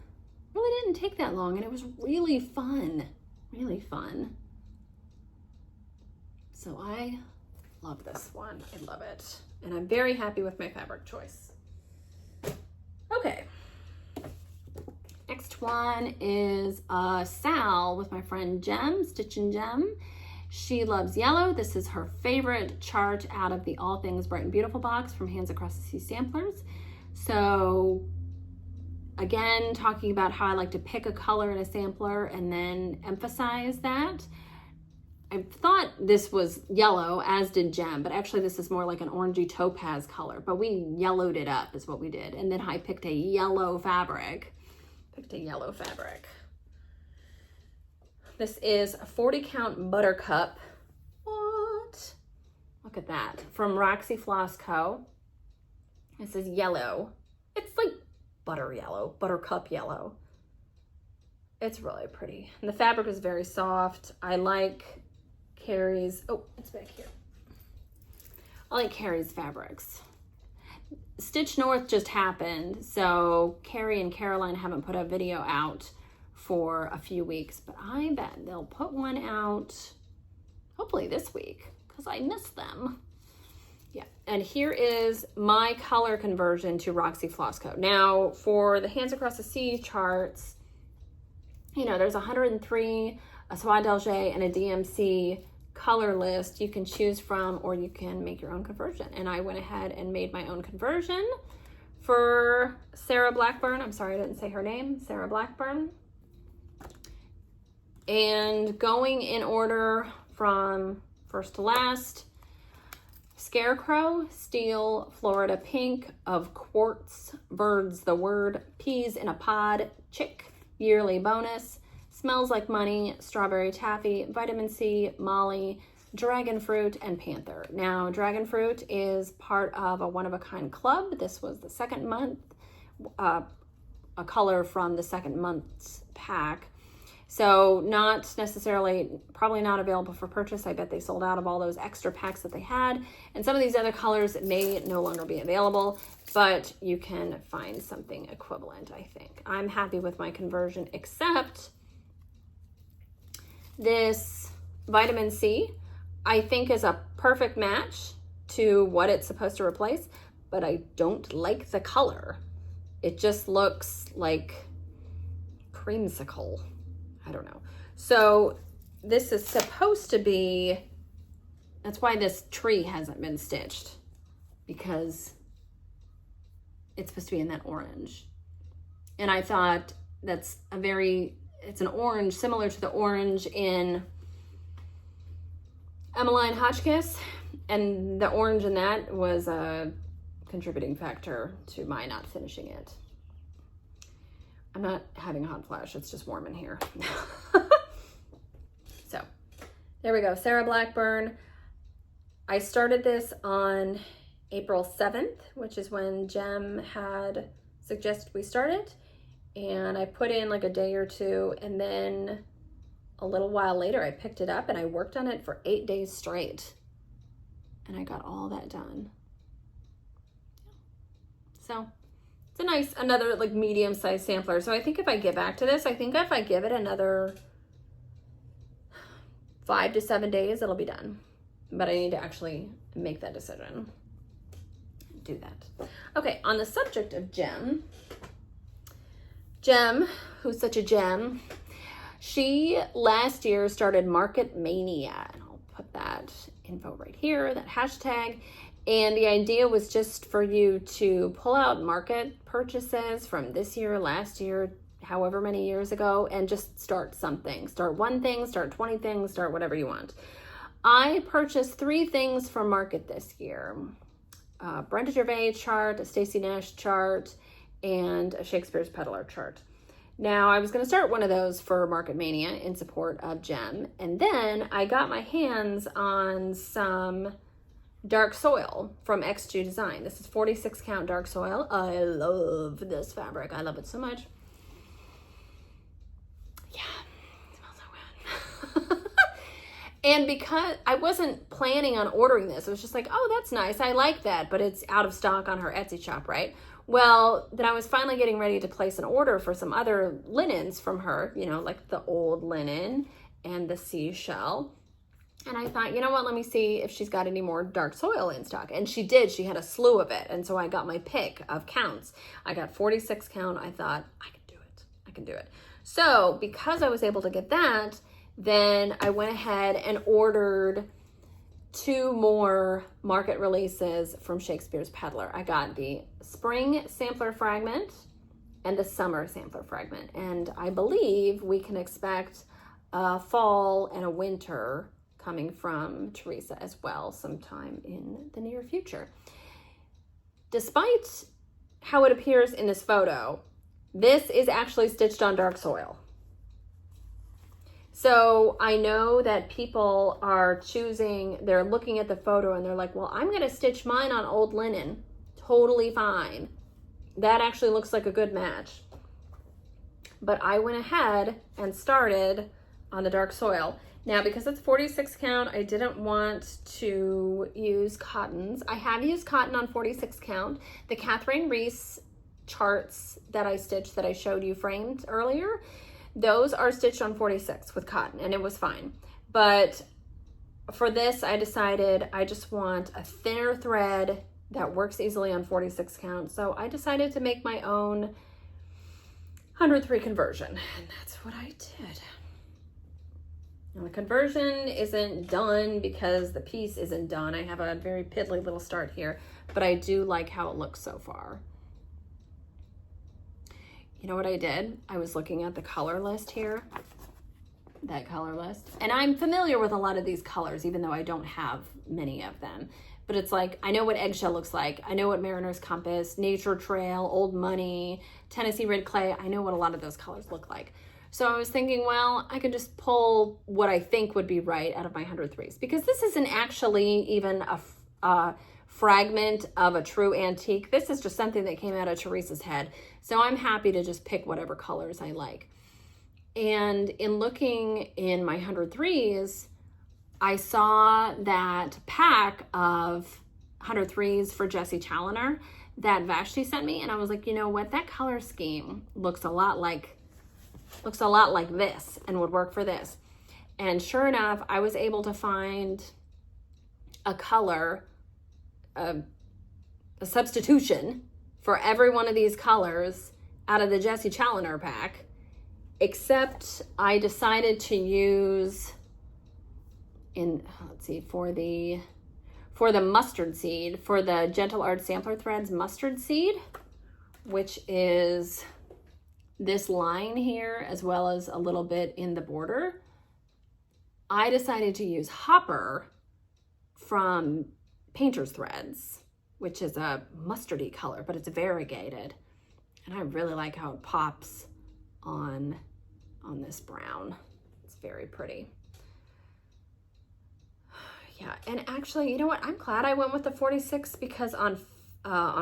really didn't take that long and it was really fun, really fun. So I love this one. I love it. And I'm very happy with my fabric choice. Okay. Next one is a Sal with my friend Jem, Stitch and Jem. She loves yellow. This is her favorite chart out of the All Things Bright and Beautiful box from Hands Across the Sea Samplers. So again, talking about how I like to pick a color in a sampler and then emphasize that. I thought this was yellow, as did Jem, but actually this is more like an orangey topaz color, but we yellowed it up is what we did. And then I picked a yellow fabric. This is a 40 count buttercup. What? Look at that. From Roxy Floss Co. This is yellow. It's like butter yellow, buttercup yellow. It's really pretty. And the fabric is very soft. I like Carrie's, oh, it's back here. I like Carrie's fabrics. Stitch North just happened, so Carrie and Caroline haven't put a video out for a few weeks, but I bet they'll put one out hopefully this week because I miss them. Yeah, and here is my color conversion to Roxy Floss Co. Now, for the Hands Across the Sea charts, you know, there's 103, a Soie d'Alger, and a DMC color list you can choose from, or you can make your own conversion. And I went ahead and made my own conversion for Sarah Blackburn. I'm sorry I didn't say her name, Sarah Blackburn. And going in order from first to last, Scarecrow, Steel, Florida Pink, Of Quartz, Birds the Word, Peas in a Pod, Chick, Yearly Bonus, Smells Like Money, Strawberry Taffy, Vitamin C, Molly, Dragon Fruit, and Panther. Now, Dragon Fruit is part of a one-of-a-kind club. This was the second month, a color from the second month's pack. So not necessarily, probably not available for purchase. I bet they sold out of all those extra packs that they had. And some of these other colors may no longer be available, but you can find something equivalent, I think. I'm happy with my conversion, except this Vitamin C, I think is a perfect match to what it's supposed to replace, but I don't like the color. It just looks like creamsicle. I don't know. So this is supposed to be, that's why this tree hasn't been stitched, because it's supposed to be in that orange. And I thought that's a very, it's an orange similar to the orange in Emmeline Hotchkiss, and the orange in that was a contributing factor to my not finishing it. I'm not having a hot flash, it's just warm in here. So, there we go, Sarah Blackburn. I started this on April 7th, which is when Jem had suggested we start it. And I put in like a day or two, and then a little while later I picked it up and I worked on it for 8 days straight. And I got all that done. So it's a nice, another like medium-sized sampler. So I think if I get back to this, I think if I give it another 5 to 7 days, it'll be done. But I need to actually make that decision. Do that. Okay, on the subject of Jem, who's such a gem, she last year started Market Mania. And I'll put that info right here, that hashtag. And the idea was just for you to pull out market purchases from this year, last year, however many years ago, and just start something. Start one thing, start 20 things, start whatever you want. I purchased 3 things from Market this year. Brenda Gervais chart, a Stacey Nash chart, and a Shakespeare's Peddler chart. Now, I was going to start one of those for Market Mania in support of Jem, and then I got my hands on some dark soil from X2 Design. This is 46 count dark soil. I love this fabric. I love it so much. Yeah, it smells so good. And because I wasn't planning on ordering this, it was just like, oh, that's nice. I like that, but it's out of stock on her Etsy shop, right? Well, then I was finally getting ready to place an order for some other linens from her, you know, like the old linen and the seashell. And I thought, you know what, let me see if she's got any more dark soil in stock. And she did. She had a slew of it. And so I got my pick of counts. I got 46 count. I thought, I can do it. I can do it. So because I was able to get that, then I went ahead and ordered 2 more market releases from Shakespeare's Peddler. I got the spring sampler fragment and the summer sampler fragment. And I believe we can expect a fall and a winter coming from Teresa as well sometime in the near future. Despite how it appears in this photo, this is actually stitched on dark soil. So I know that people are choosing, they're looking at the photo and they're like, well, I'm going to stitch mine on old linen. Totally fine. That actually looks like a good match. But I went ahead and started on the dark soil. Now, because it's 46 count, I didn't want to use cottons. I have used cotton on 46 count. The Catharaine Rees charts that I stitched that I showed you framed earlier, those are stitched on 46 with cotton, and it was fine. But for this, I decided I just want a thinner thread that works easily on 46 count. So I decided to make my own 103 conversion, and that's what I did. Now the conversion isn't done because the piece isn't done. I have a very piddly little start here, but I do like how it looks so far. You know what I did? I was looking at the color list here, that color list. And I'm familiar with a lot of these colors, even though I don't have many of them. But it's like, I know what eggshell looks like. I know what Mariner's Compass, Nature Trail, Old Money, Tennessee Red Clay. I know what a lot of those colors look like. So I was thinking, well, I could just pull what I think would be right out of my 103s. Because this isn't actually even a fragment of a true antique. This is just something that came out of Teresa's head. So I'm happy to just pick whatever colors I like. And in looking in my 103s, I saw that pack of 103s for Jessie Challoner that Vashti sent me. And I was like, you know what? That color scheme looks a lot like this and would work for this. And sure enough, I was able to find a color, a substitution for every one of these colors out of the Jessie Challoner pack, except I decided to use for the mustard seed, for the Gentle Art Sampler Threads mustard seed, which is this line here, as well as a little bit in the border. I decided to use Hopper from Painter's Threads, which is a mustardy color, but it's variegated. And I really like how it pops on this brown. It's very pretty. Yeah, and actually, you know what? I'm glad I went with the 46 because on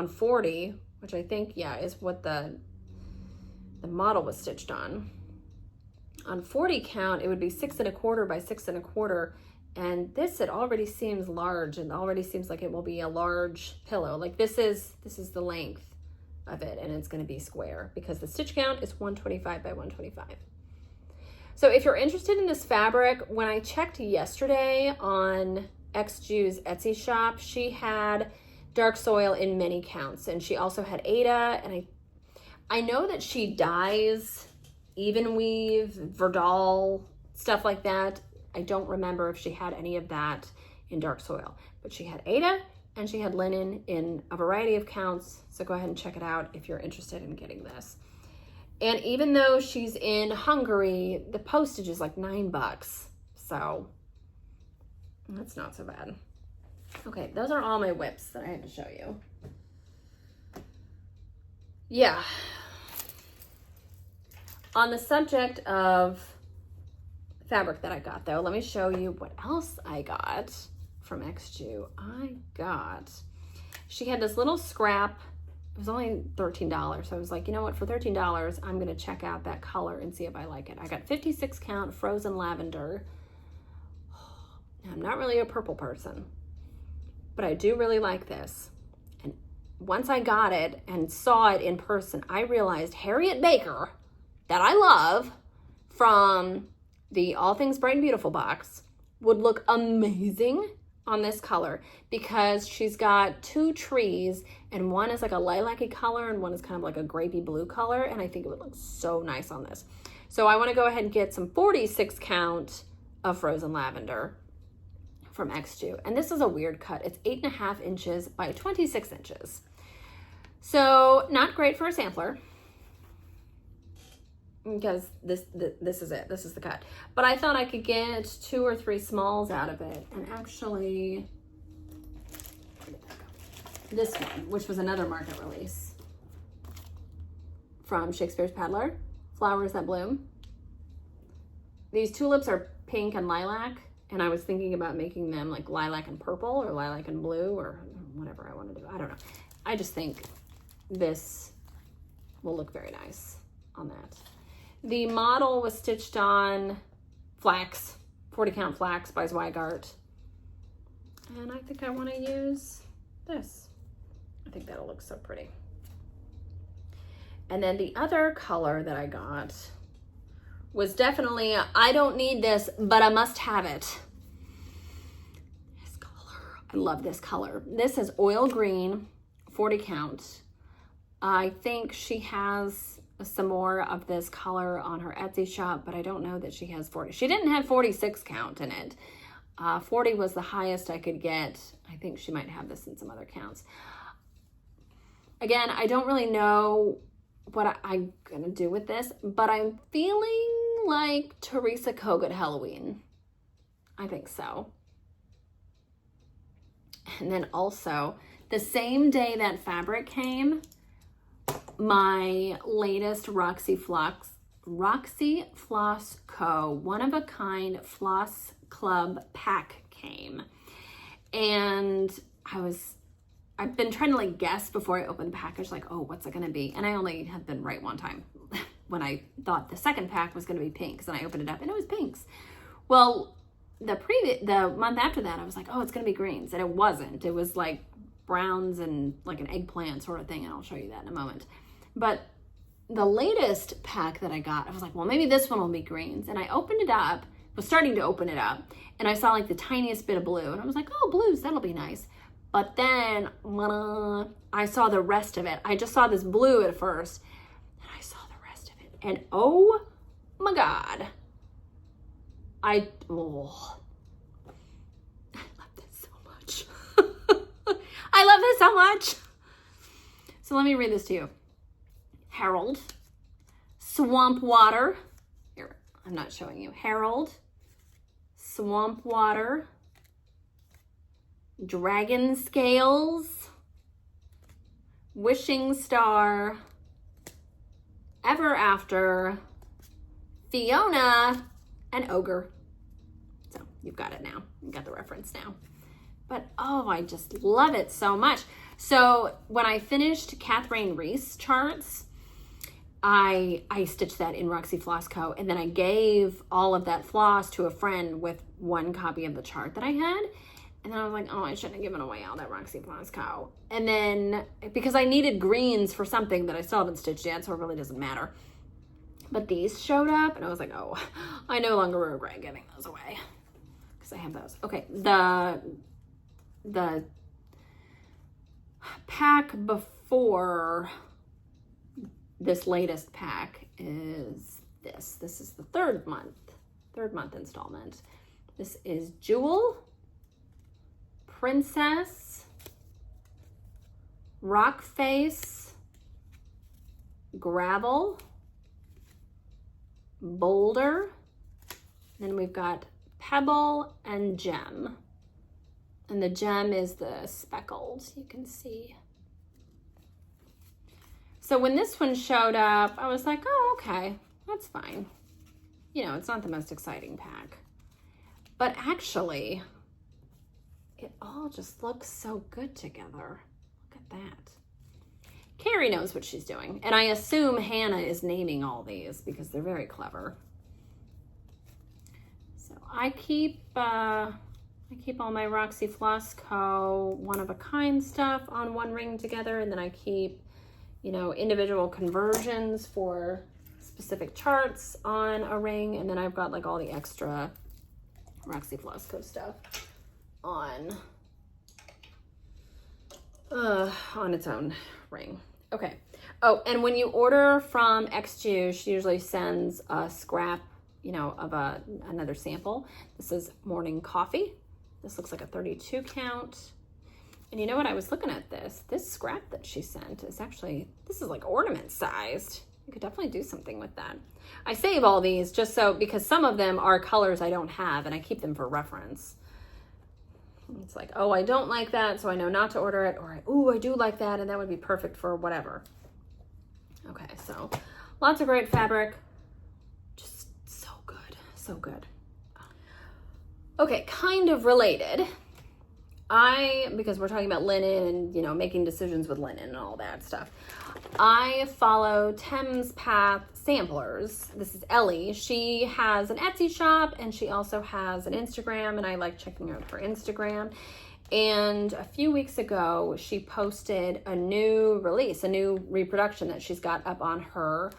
40, which I think, yeah, is what the model was stitched on 40 count, it would be 6 1/4 by 6 1/4. And this, it already seems large and already seems like it will be a large pillow. Like this is the length of it, and it's going to be square because the stitch count is 125 by 125. So if you're interested in this fabric, when I checked yesterday on XJu's Etsy shop, she had dark soil in many counts, and she also had Ada, and I know that she dyes even weave, Verdal, stuff like that. I don't remember if she had any of that in dark soil, but she had Ada and she had linen in a variety of counts. So go ahead and check it out if you're interested in getting this. And even though she's in Hungary, the postage is like $9. So that's not so bad. Okay, those are all my whips that I had to show you. Yeah. On the subject of fabric that I got though, let me show you what else I got from XJu. She had this little scrap. It was only $13. So I was like, you know what, for $13, I'm gonna check out that color and see if I like it. I got 56 count frozen lavender. I'm not really a purple person, but I do really like this. And once I got it and saw it in person, I realized Harriet Baker, that I love, from the All Things Bright and Beautiful box, would look amazing on this color because she's got two trees and one is like a lilac-y color and one is kind of like a grapey blue color, and I think it would look so nice on this. So I want to go ahead and get some 46 count of frozen lavender from XJu, and this is a weird cut. It's 8.5 inches by 26 inches. So not great for a sampler, because this is it. This is the cut. But I thought I could get 2 or 3 smalls out of it. And actually, this one, which was another market release from Shakespeare's Peddler, Flowers That Bloom. These tulips are pink and lilac, and I was thinking about making them like lilac and purple or lilac and blue or whatever I want to do. I don't know. I just think this will look very nice on that. The model was stitched on flax, 40 count flax by Zweigart. And I think I want to use this. I think that'll look so pretty. And then the other color that I got was definitely, I don't need this, but I must have it. This color, I love this color. This is oil green, 40 count. I think she has some more of this color on her Etsy shop, but I don't know that she has 40. She didn't have 46 count in it. 40 was the highest I could get. I think she might have this in some other counts. Again, I don't really know what I'm gonna do with this, but I'm feeling like Teresa Kogut Halloween. I think so. And then also, the same day that fabric came, my latest Roxy Floss Co. one-of-a-kind floss club pack came. And I've been trying to like guess before I open the package, like, oh, what's it gonna be? And I only have been right one time when I thought the second pack was gonna be pinks, and I opened it up and it was pinks. Well, the month after that, I was like, oh, it's gonna be greens, and it wasn't. It was like browns and like an eggplant sort of thing, and I'll show you that in a moment. But the latest pack that I got, I was like, well, maybe this one will be greens. And I opened it up, was starting to open it up, and I saw like the tiniest bit of blue, and I was like, oh, blues, that'll be nice. But then I saw the rest of it. I just saw this blue at first, and I saw the rest of it, and oh my God, I love this so much. I love this so much. So let me read this to you. Harold, Swamp Water. Here, I'm not showing you. Harold, Swamp Water, Dragon Scales, Wishing Star, Ever After, Fiona, and Ogre. So you've got it now. You got the reference now. But oh, I just love it so much. So when I finished Catharaine Rees charts, I stitched that in Roxy Floss Co. And then I gave all of that floss to a friend with one copy of the chart that I had. And then I was like, oh, I shouldn't have given away all that Roxy Floss Co. And then, because I needed greens for something that I still haven't stitched yet, so it really doesn't matter. But these showed up, and I was like, oh, I no longer regret giving those away. Because I have those. Okay, the pack before this latest pack is this. This is the third month installment. This is Jewel, Princess, Rock Face, Gravel, Boulder, then we've got Pebble and Gem. And the gem is the speckled, you can see. So when this one showed up, I was like, oh, okay, that's fine. You know, it's not the most exciting pack. But actually, it all just looks so good together. Look at that. Carrie knows what she's doing. And I assume Hannah is naming all these because they're very clever. So I keep all my Roxy Floss Co. one-of-a-kind stuff on one ring together, and then I keep, you know, individual conversions for specific charts on a ring, and then I've got like all the extra Roxy Floss Co. stuff on its own ring. Okay. Oh, and when you order from XG, she usually sends a scrap, you know, of another sample. This is Morning Coffee. This looks like a 32 count. And you know what? I was looking at this. This scrap that she sent is actually, this is like ornament sized. You could definitely do something with that. I save all these just so, because some of them are colors I don't have and I keep them for reference. It's like, oh, I don't like that, so I know not to order it. Or, oh, I do like that, and that would be perfect for whatever. Okay, so lots of great fabric. Just so good, so good. Okay, kind of related. Because we're talking about linen and, you know, making decisions with linen and all that stuff. I follow Thames Path Samplers. This is Ellie. She has an Etsy shop and she also has an Instagram, and I like checking out her Instagram. And a few weeks ago, she posted a new release, a new reproduction that she's got up on her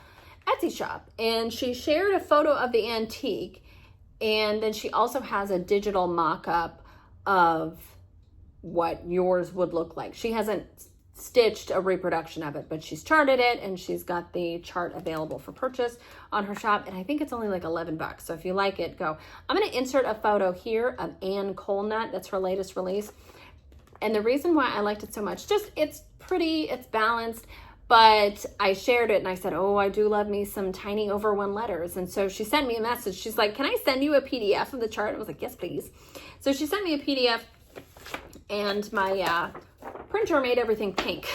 Etsy shop. And she shared a photo of the antique, and then she also has a digital mock-up of what yours would look like. She hasn't stitched a reproduction of it, but she's charted it, and she's got the chart available for purchase on her shop, and I think it's only like $11. So if you like it, go. I'm going to insert a photo here of Anne Colnut. That's her latest release. And the reason why I liked it so much, just it's pretty, it's balanced, but I shared it and I said, oh, I do love me some tiny over one letters. And so she sent me a message. She's like, can I send you a PDF of the chart? I was like, yes, please. So she sent me a PDF, and my printer made everything pink.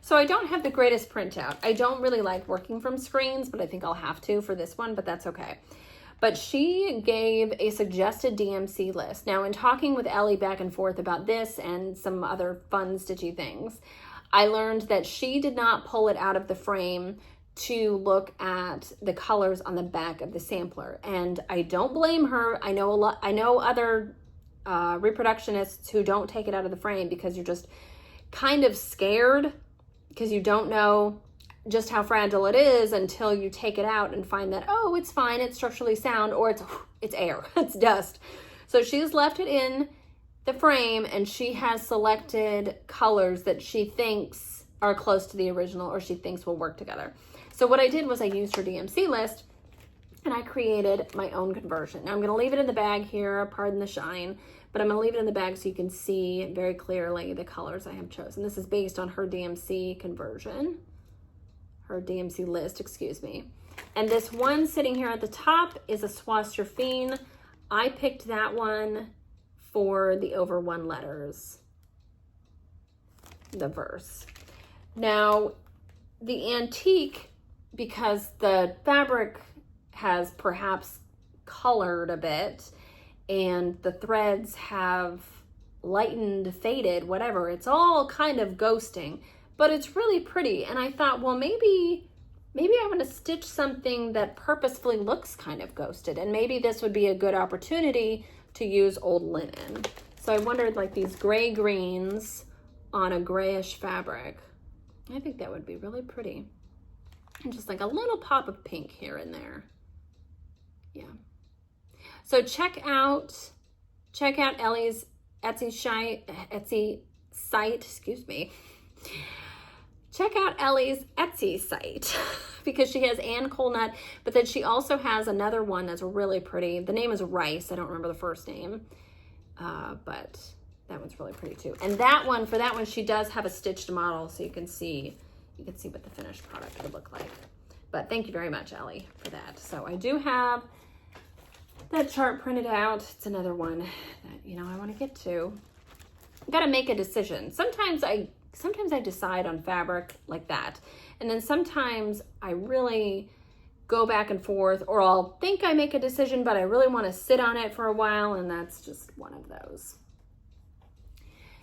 So I don't have the greatest printout. I don't really like working from screens, but I think I'll have to for this one, but that's okay. But she gave a suggested DMC list. Now, in talking with Ellie back and forth about this and some other fun stitchy things, I learned that she did not pull it out of the frame to look at the colors on the back of the sampler. And I don't blame her. I know other reproductionists who don't take it out of the frame because you're just kind of scared because you don't know just how fragile it is until you take it out and find that, oh, it's fine, it's structurally sound, or it's air, it's dust. So she's left it in the frame, and she has selected colors that she thinks are close to the original or she thinks will work together. So what I did was I used her DMC list and I created my own conversion. Now I'm going to leave it in the bag here, pardon the shine, but I'm going to leave it in the bag so you can see very clearly the colors I have chosen. This is based on her DMC conversion, her DMC list, excuse me. And this one sitting here at the top is a Swastirfine. I picked that one for the over 1 letters, the verse. Now, the antique, because the fabric has perhaps colored a bit and the threads have lightened, faded, whatever, it's all kind of ghosting, but it's really pretty. And I thought, well, maybe I want to stitch something that purposefully looks kind of ghosted, and maybe this would be a good opportunity to use old linen. So I wondered, like, these gray greens on a grayish fabric. I think that would be really pretty. And just like a little pop of pink here and there. Yeah. So check out Ellie's Etsy site, excuse me. Check out Ellie's Etsy site because she has Ann Colnut, but then she also has another one that's really pretty. The name is Rice. I don't remember the first name, but that one's really pretty too. And for that one, she does have a stitched model, so you can see what the finished product would look like. But thank you very much, Ellie, for that. So I do have that chart printed out. It's another one that, I want to get to. Got to make a decision. Sometimes I decide on fabric like that. And then sometimes I really go back and forth, or I'll think I make a decision, but I really want to sit on it for a while, and that's just one of those.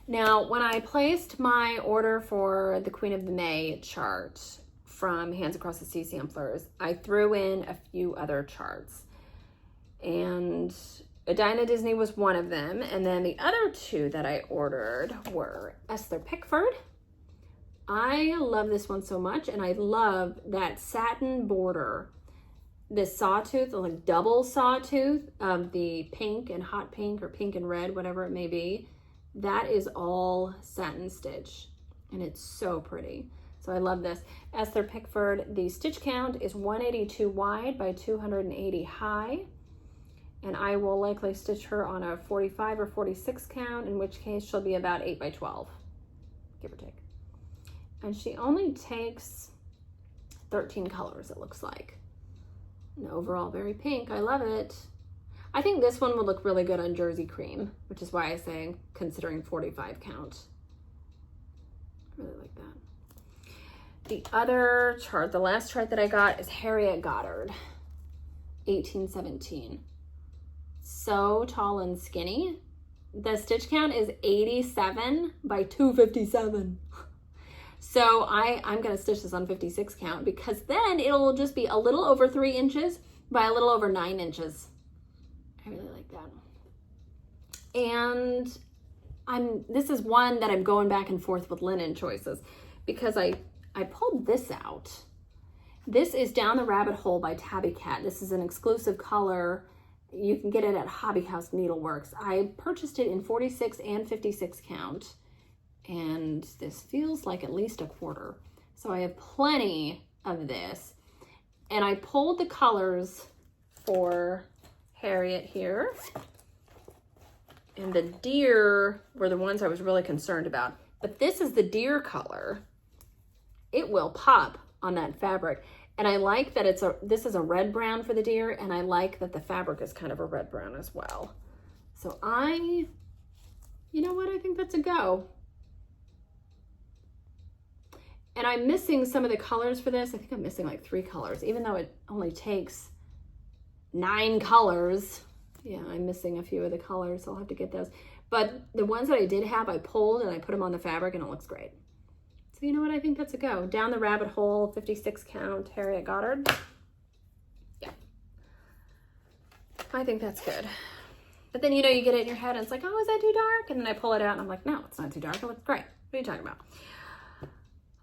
Now, when I placed my order for the Queen of the May chart from Hands Across the Sea Samplers, I threw in a few other charts. And Dinah Disney was one of them. And then the other two that I ordered were Esther Pickford. I love this one so much, and I love that satin border. This sawtooth, like double sawtooth of the pink and hot pink or pink and red, whatever it may be. That is all satin stitch, and it's so pretty. So I love this. Esther Pickford, the stitch count is 182 wide by 280 high. And I will likely stitch her on a 45 or 46 count, in which case she'll be about 8 by 12, give or take. And she only takes 13 colors, it looks like. And overall, very pink. I love it. I think this one would look really good on Jersey Cream, which is why I say considering 45 count. I really like that. The other chart, the last chart that I got, is Harriet Goddard, 1817. So tall and skinny. The stitch count is 87 by 257. So I'm going to stitch this on 56 count, because then it'll just be a little over 3 inches by a little over 9 inches. I really like that. And this is one that I'm going back and forth with linen choices, because I pulled this out. This is Down the Rabbit Hole by Tabby Cat. This is an exclusive color. You can get it at Hobby House Needleworks. I purchased it in 46 and 56 count, and this feels like at least a quarter. So I have plenty of this. And I pulled the colors for Harriet here. And the deer were the ones I was really concerned about. But this is the deer color. It will pop on that fabric. And I like that this is a red brown for the deer, and I like that the fabric is kind of a red brown as well. So you know what, I think that's a go. And I'm missing some of the colors for this. I think I'm missing like 3 colors, even though it only takes 9 colors. Yeah, I'm missing a few of the colors, so I'll have to get those. But the ones that I did have, I pulled and I put them on the fabric, and it looks great. So you know what, I think that's a go. Down the Rabbit Hole, 56 count, Harriet Goddard. Yeah. I think that's good. But then, you get it in your head and it's like, oh, is that too dark? And then I pull it out and I'm like, no, it's not too dark. It looks great. What are you talking about?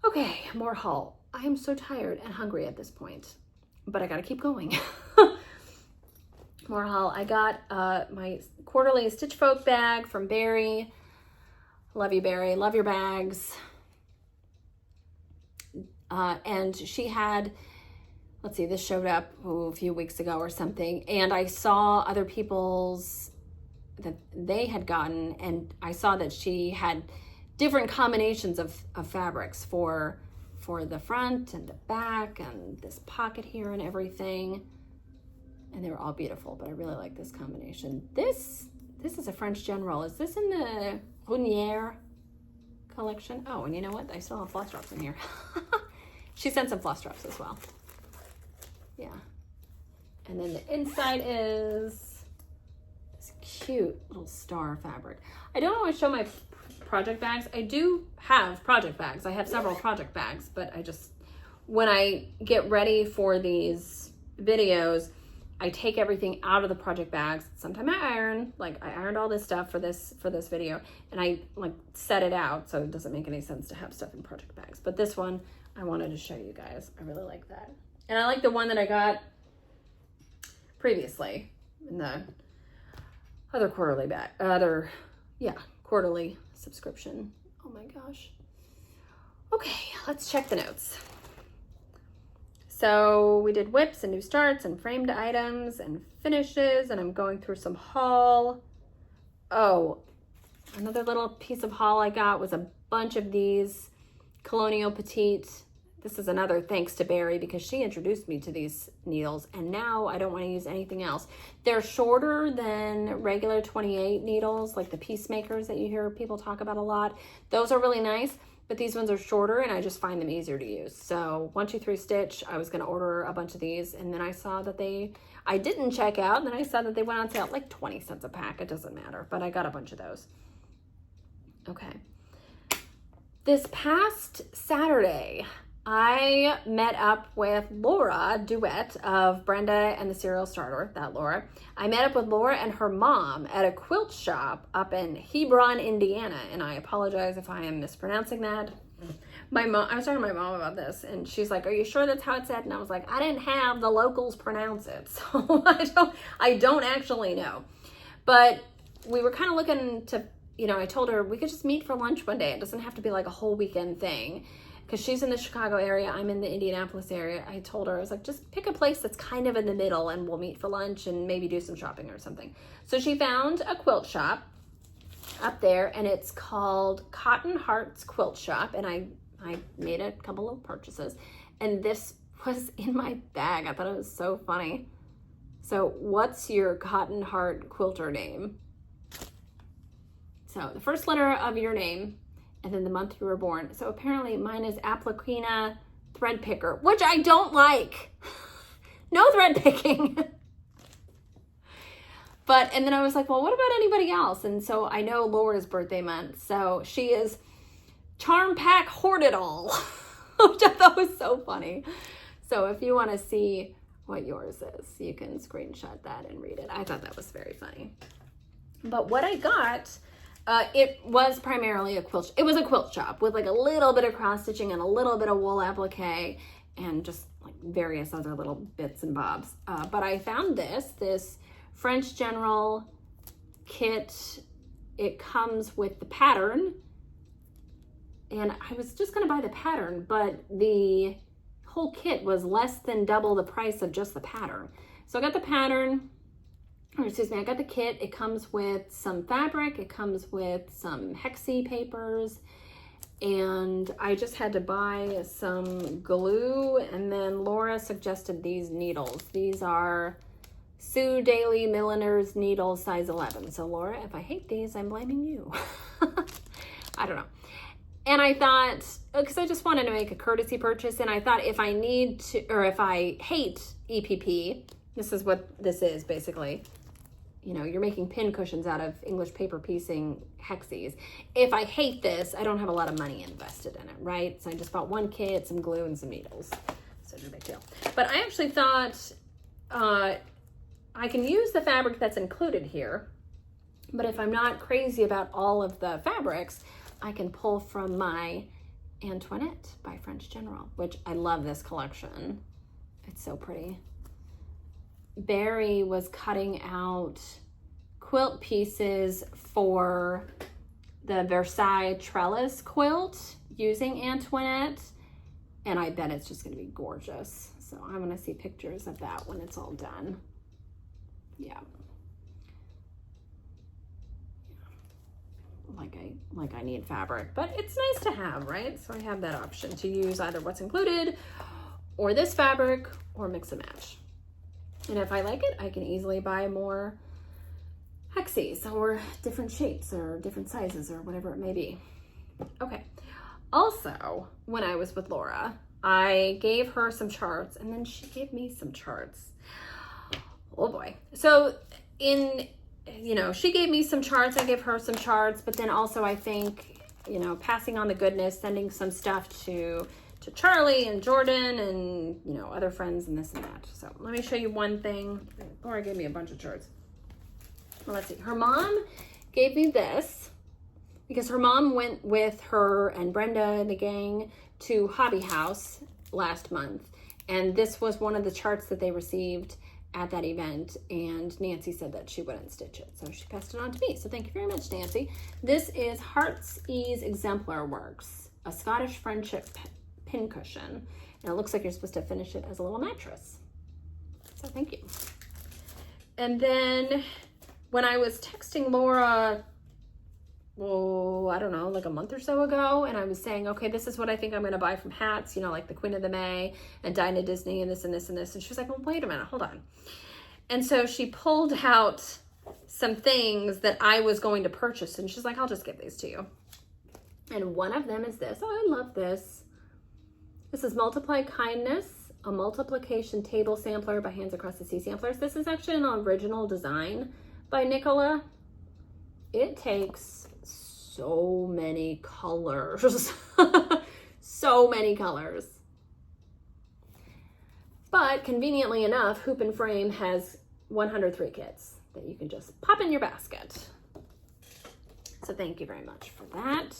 Okay, more haul. I am so tired and hungry at this point, but I gotta keep going. More haul. I got my quarterly Stitch Folk bag from Barry. Love you, Barry. Love your bags. And she had, let's see, this showed up a few weeks ago or something, and I saw other people's that they had gotten, and I saw that she had different combinations of fabrics for the front and the back and this pocket here and everything, and they were all beautiful, but I really like this combination. This This is a French general. Is this in the Hillier collection? Oh, and you know what? I still have floss drops in here. She sent some floss drops as well. Yeah. And then the inside is this cute little star fabric. I don't always show my project bags. I do have project bags. I have several project bags, but I just, when I get ready for these videos, I take everything out of the project bags. Sometimes I iron, like I ironed all this stuff for this video, and I like set it out, so it doesn't make any sense to have stuff in project bags. But this one, I wanted to show you guys. I really like that. And I like the one that I got previously in the other quarterly bag, quarterly subscription. Oh my gosh. Okay, let's check the notes. So we did whips and new starts and framed items and finishes, and I'm going through some haul. Oh, another little piece of haul I got was a bunch of these Colonial Petite. This is another thanks to Barry, because she introduced me to these needles, and now I don't want to use anything else. They're shorter than regular 28 needles, like the peacemakers that you hear people talk about a lot. Those are really nice, but these ones are shorter and I just find them easier to use. So 1, 2, 3 Stitch, I was going to order a bunch of these, and then I saw that I didn't check out, and then I saw that they went on sale at like 20 cents a pack. It doesn't matter, but I got a bunch of those. Okay. This past Saturday, I met up with Laura Duet of Brenda and the Serial Starter, that Laura. I met up with Laura and her mom at a quilt shop up in Hebron, Indiana, and I apologize if I am mispronouncing that. I was talking to my mom about this, and she's like, "Are you sure that's how it's said?" And I was like, "I didn't have the locals pronounce it, so I don't actually know." But we were kind of looking to, I told her we could just meet for lunch one day. It doesn't have to be like a whole weekend thing. Because she's in the Chicago area, I'm in the Indianapolis area. I told her, I was like, just pick a place that's kind of in the middle and we'll meet for lunch and maybe do some shopping or something. So she found a quilt shop up there, and it's called Cotton Hearts Quilt Shop. And I made a couple of purchases, and this was in my bag. I thought it was so funny. So what's your Cotton Heart quilter name? So the first letter of your name, and then the month you were born. So apparently mine is Appliquina Thread Picker, which I don't like. No thread picking. And then I was like, well, what about anybody else? And so I know Laura's birthday month. So she is Charm Pack Hoard It All, which I thought was so funny. So if you want to see what yours is, you can screenshot that and read it. I thought that was very funny. But what I got, it was primarily a quilt. It was a quilt shop with like a little bit of cross stitching and a little bit of wool applique and just like various other little bits and bobs. But I found this French General kit. It comes with the pattern, and I was just gonna buy the pattern, but the whole kit was less than double the price of just the pattern. So I got the pattern. I got the kit. It comes with some fabric, it comes with some hexie papers, and I just had to buy some glue, and then Laura suggested these needles. These are Sue Daily Milliner's needles, size 11. So Laura, if I hate these, I'm blaming you. I don't know. And I thought, because I just wanted to make a courtesy purchase, and I thought if I need to, or if I hate EPP, this is what this is basically. You're making pin cushions out of English paper piecing hexies. If I hate this, I don't have a lot of money invested in it, right? So I just bought one kit, some glue, and some needles. So no big deal. But I actually thought I can use the fabric that's included here, but if I'm not crazy about all of the fabrics, I can pull from my Antoinette by French General, which I love this collection. It's so pretty. Barry was cutting out quilt pieces for the Versailles trellis quilt using Antoinette, and I bet it's just going to be gorgeous. So I'm going to see pictures of that when it's all done. Yeah. Like I need fabric, but it's nice to have, right? So I have that option to use either what's included or this fabric or mix and match. And if I like it, I can easily buy more hexies or different shapes or different sizes or whatever it may be. Okay. Also, when I was with Laura, I gave her some charts and then she gave me some charts. Oh boy. So she gave me some charts, I gave her some charts, but then also I think, passing on the goodness, sending some stuff to Charlie and Jordan and, other friends and this and that. So let me show you one thing. Laura gave me a bunch of charts. Well, let's see. Her mom gave me this because her mom went with her and Brenda and the gang to Hobby House last month. And this was one of the charts that they received at that event. And Nancy said that she wouldn't stitch it. So she passed it on to me. So thank you very much, Nancy. This is Heart's Ease Exemplar Works, a Scottish friendship pin cushion. And it looks like you're supposed to finish it as a little mattress. So thank you. And then when I was texting Laura, I don't know, like a month or so ago, and I was saying, okay, this is what I think I'm going to buy from hats, like the Queen of the May and Dinah Disney and this and this and this. And she was like, well, wait a minute, hold on. And so she pulled out some things that I was going to purchase. And she's like, I'll just give these to you. And one of them is this. Oh, I love this. This is Multiply Kindness, a multiplication table sampler by Hands Across the Sea Samplers. This is actually an original design by Nicola. It takes so many colors. So many colors. But conveniently enough, Hoop and Frame has 103 kits that you can just pop in your basket. So thank you very much for that.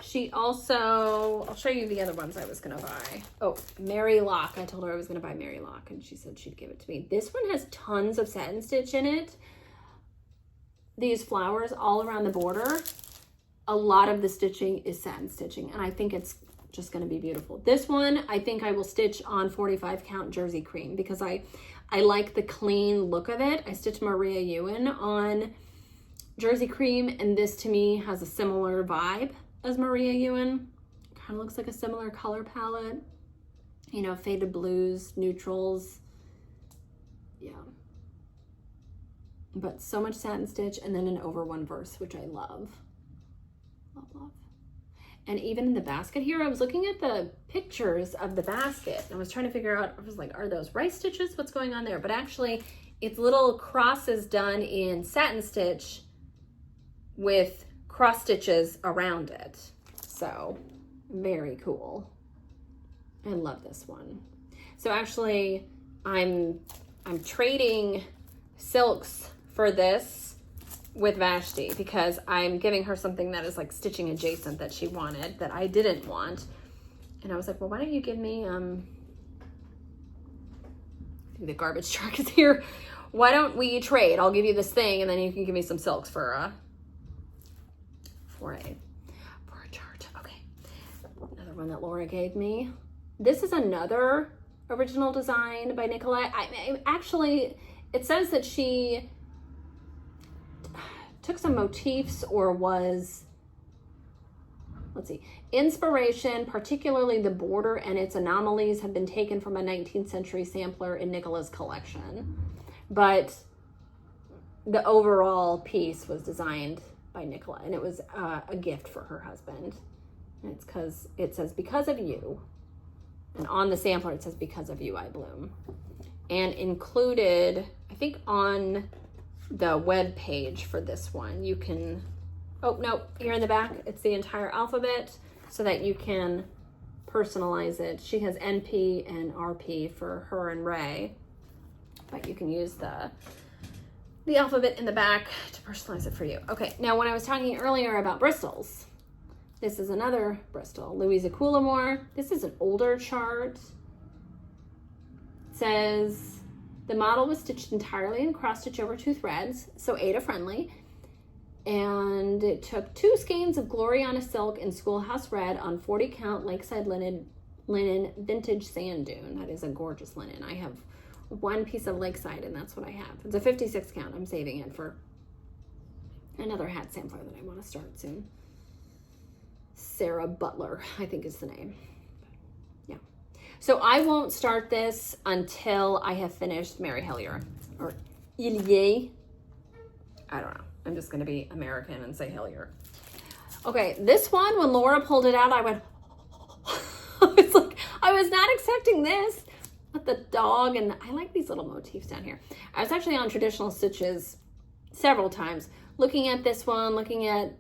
She also, I'll show you the other ones I was going to buy. Oh, Mary Lock. I told her I was going to buy Mary Lock and she said she'd give it to me. This one has tons of satin stitch in it. These flowers all around the border. A lot of the stitching is satin stitching and I think it's just going to be beautiful. This one, I think I will stitch on 45 count Jersey Cream because I like the clean look of it. I stitched Maria Ewan on Jersey Cream and this to me has a similar vibe as Maria Ewan. Kind of looks like a similar color palette. Faded blues, neutrals. Yeah. But so much satin stitch and then an over one verse, which I love. Love, love. And even in the basket here, I was looking at the pictures of the basket and I was trying to figure out, I was like, are those rice stitches? What's going on there? But actually it's little crosses done in satin stitch with cross stitches around it. So very cool. I love this one. So actually I'm trading silks for this with Vashti because I'm giving her something that is like stitching adjacent that she wanted that I didn't want. And I was like, well, why don't you give me, the garbage truck is here. Why don't we trade? I'll give you this thing and then you can give me some silks for a chart. Okay. Another one that Laura gave me. This is another original design by Nicola. Actually, it says that she took some motifs or was, let's see, inspiration, particularly the border and its anomalies have been taken from a 19th century sampler in Nicola's collection. But the overall piece was designed by Nicola and it was a gift for her husband. And it's because it says, because of you. And on the sampler, it says, because of you, I bloom. And included, I think on the web page for this one, you can, oh no, here in the back, it's the entire alphabet so that you can personalize it. She has NP and RP for her and Ray, but you can use the alphabet in the back to personalize it for you. Okay, now when I was talking earlier about Bristols, this is another Bristol, Louisa Coulamore. This is an older chart. It says, the model was stitched entirely in cross stitch over 2 threads, so Ada friendly. And it took 2 skeins of Gloriana silk in Schoolhouse red on 40 count Lakeside linen vintage sand dune. That is a gorgeous linen. I have one piece of Lakeside and that's what I have. It's a 56 count. I'm saving it for another hat sampler that I want to start soon. Sarah Butler, I think is the name. Yeah. So I won't start this until I have finished Mary Hillier or Hillier. I don't know. I'm just going to be American and say Hillier. Okay, this one, when Laura pulled it out, I went, it's like, I was not expecting this. But the dog, and I like these little motifs down here. I was actually on Traditional Stitches several times, looking at this one, looking at,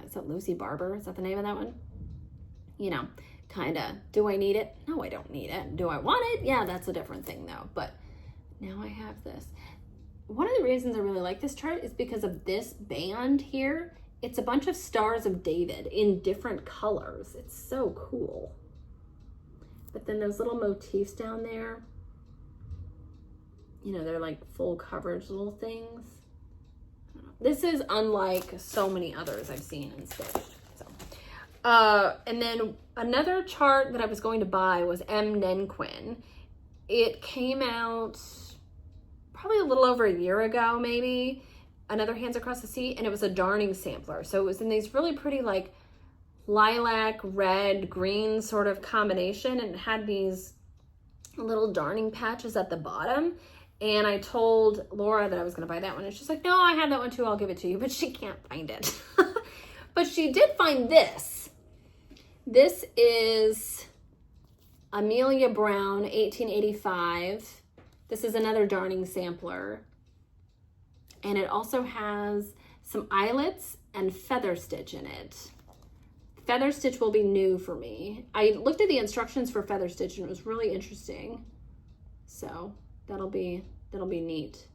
is that Lucy Barber? Is that the name of that one? You know, kind of, do I need it? No, I don't need it. Do I want it? Yeah, that's a different thing though. But now I have this. One of the reasons I really like this chart is because of this band here. It's a bunch of Stars of David in different colors. It's so cool. But then those little motifs down there, you know, they're like full coverage little things. This is unlike so many others I've seen in Stitched. So, and then another chart that I was going to buy was M. Nenquin. It came out probably a little over a year ago, maybe. Another Hands Across the Sea, and it was a darning sampler. So it was in these really pretty like lilac, red, green sort of combination, and it had these little darning patches at the bottom. And I told Laura that I was going to buy that one, and she's like, no, I have that one too, I'll give it to you. But she can't find it. But she did find this. This is Amelia Brown, 1885. This is another darning sampler. And it also has some eyelets and feather stitch in it. Feather stitch will be new for me. I looked at the instructions for feather stitch and it was really interesting. So that'll be neat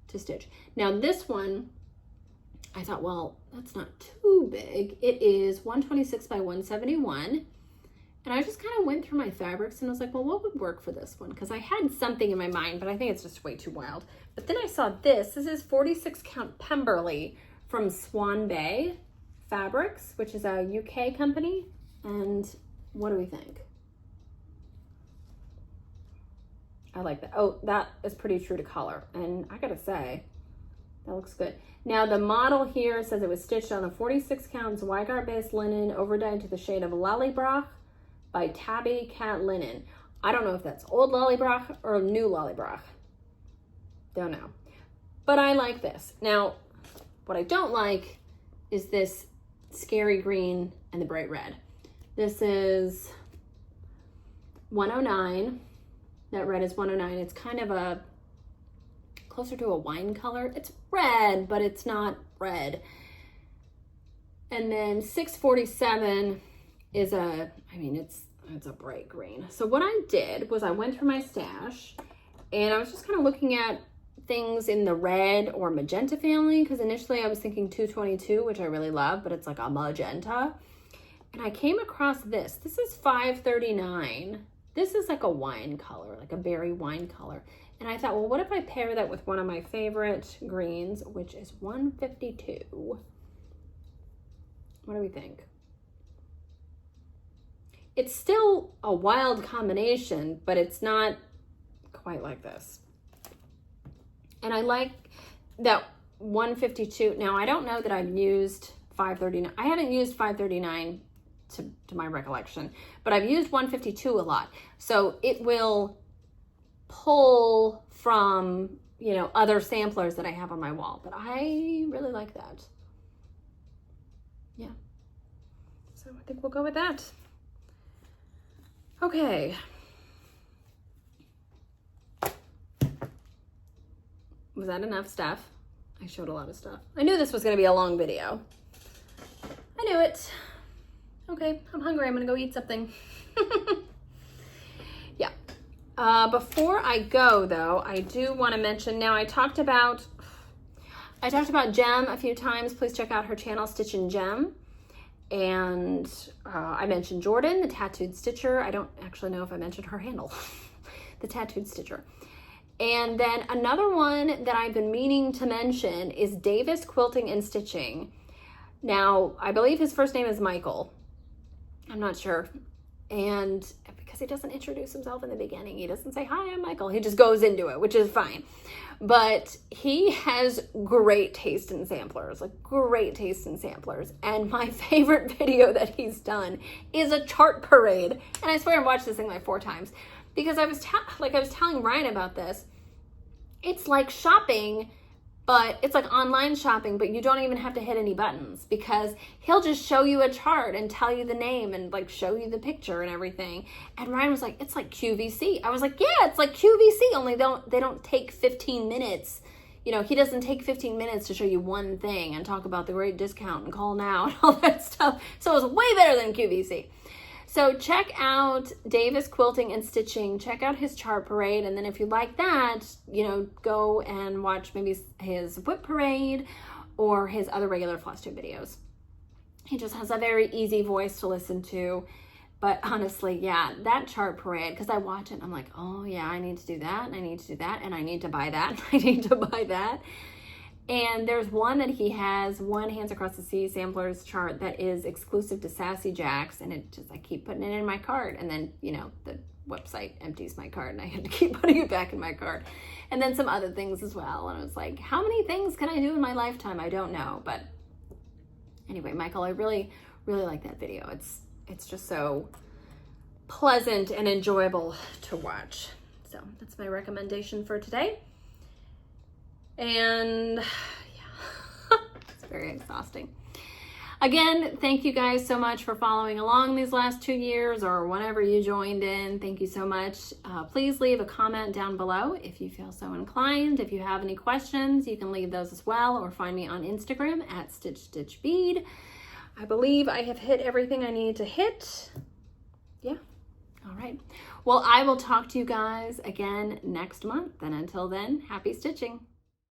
to stitch. Now this one, I thought, well, that's not too big. It is 126 by 171. And I just kind of went through my fabrics and I was like, well, what would work for this one? Because I had something in my mind, but I think it's just way too wild. But then I saw this. This is 46 count Pemberley from Swan Bay Fabrics, which is a UK company. And what do we think? I like that. Oh, that is pretty true to color. And I gotta say, that looks good. Now the model here says it was stitched on a 46 count Zweigart based linen overdyed to the shade of Lallybroch by Tabby Cat Linen. I don't know if that's old Lallybroch or new Lallybroch. Don't know. But I like this. Now, what I don't like is this scary green and the bright red. This is 109. That red is 109. It's kind of a closer to a wine color. It's red, but it's not red. And then 647 is a, I mean, it's a bright green. So what I did was I went through my stash and I was just kind of looking at things in the red or magenta family, because initially I was thinking 222, which I really love, but it's like a magenta. And I came across this. This is 539. This is like a wine color, like a berry wine color. And I thought, well, what if I pair that with one of my favorite greens, which is 152? What do we think? It's still a wild combination, but it's not quite like this. And I like that 152. Now, I don't know that I've used 539. I haven't used 539 to my recollection, but I've used 152 a lot. So it will pull from, you know, other samplers that I have on my wall, but I really like that. Yeah. So I think we'll go with that. Okay. Was that enough stuff? I showed a lot of stuff. I knew this was going to be a long video. I knew it. Okay, I'm hungry. I'm going to go eat something. Yeah. Before I go, though, I do want to mention, now I talked about Gem a few times. Please check out her channel, Stitch and Gem. And I mentioned Jordan, the tattooed stitcher. I don't actually know if I mentioned her handle, the tattooed stitcher. And then another one that I've been meaning to mention is Davis Quilting and Stitching. Now, I believe his first name is Michael. I'm not sure. And because he doesn't introduce himself in the beginning, he doesn't say, hi, I'm Michael. He just goes into it, which is fine. But he has great taste in samplers, like great taste in samplers. And my favorite video that he's done is a chart parade. And I swear I watched this thing like 4 times. Because I was telling Ryan about this. It's like shopping but it's like online shopping, but you don't even have to hit any buttons because he'll just show you a chart and tell you the name and like show you the picture and everything. And Ryan was like, it's like QVC. I was like, yeah, it's like QVC, only they don't take 15 minutes. You know, he doesn't take 15 minutes to show you one thing and talk about the great discount and call now and all that stuff. So it was way better than QVC. So check out Davis Quilting and Stitching. Check out his chart parade. And then if you like that, you know, go and watch maybe his whip parade or his other regular Flosstube videos. He just has a very easy voice to listen to. But honestly, yeah, that chart parade, because I watch it and I'm like, oh yeah, I need to do that and I need to do that and I need to buy that and I need to buy that. And there's one that he has, one Hands Across the Sea samplers chart that is exclusive to Sassy Jacks, and it just, I keep putting it in my cart, and then, you know, the website empties my cart and I have to keep putting it back in my cart. And then some other things as well. And I was like, how many things can I do in my lifetime? I don't know. But anyway, Michael, I really, really like that video. It's just so pleasant and enjoyable to watch. So that's my recommendation for today. And yeah, it's very exhausting. Again, thank you guys so much for following along these last 2 years or whenever you joined in. Thank you so much. Please leave a comment down below if you feel so inclined. If you have any questions, you can leave those as well, or find me on Instagram at StitchStitchBead. I believe I have hit everything I need to hit. Yeah. All right. Well, I will talk to you guys again next month. And until then, happy stitching.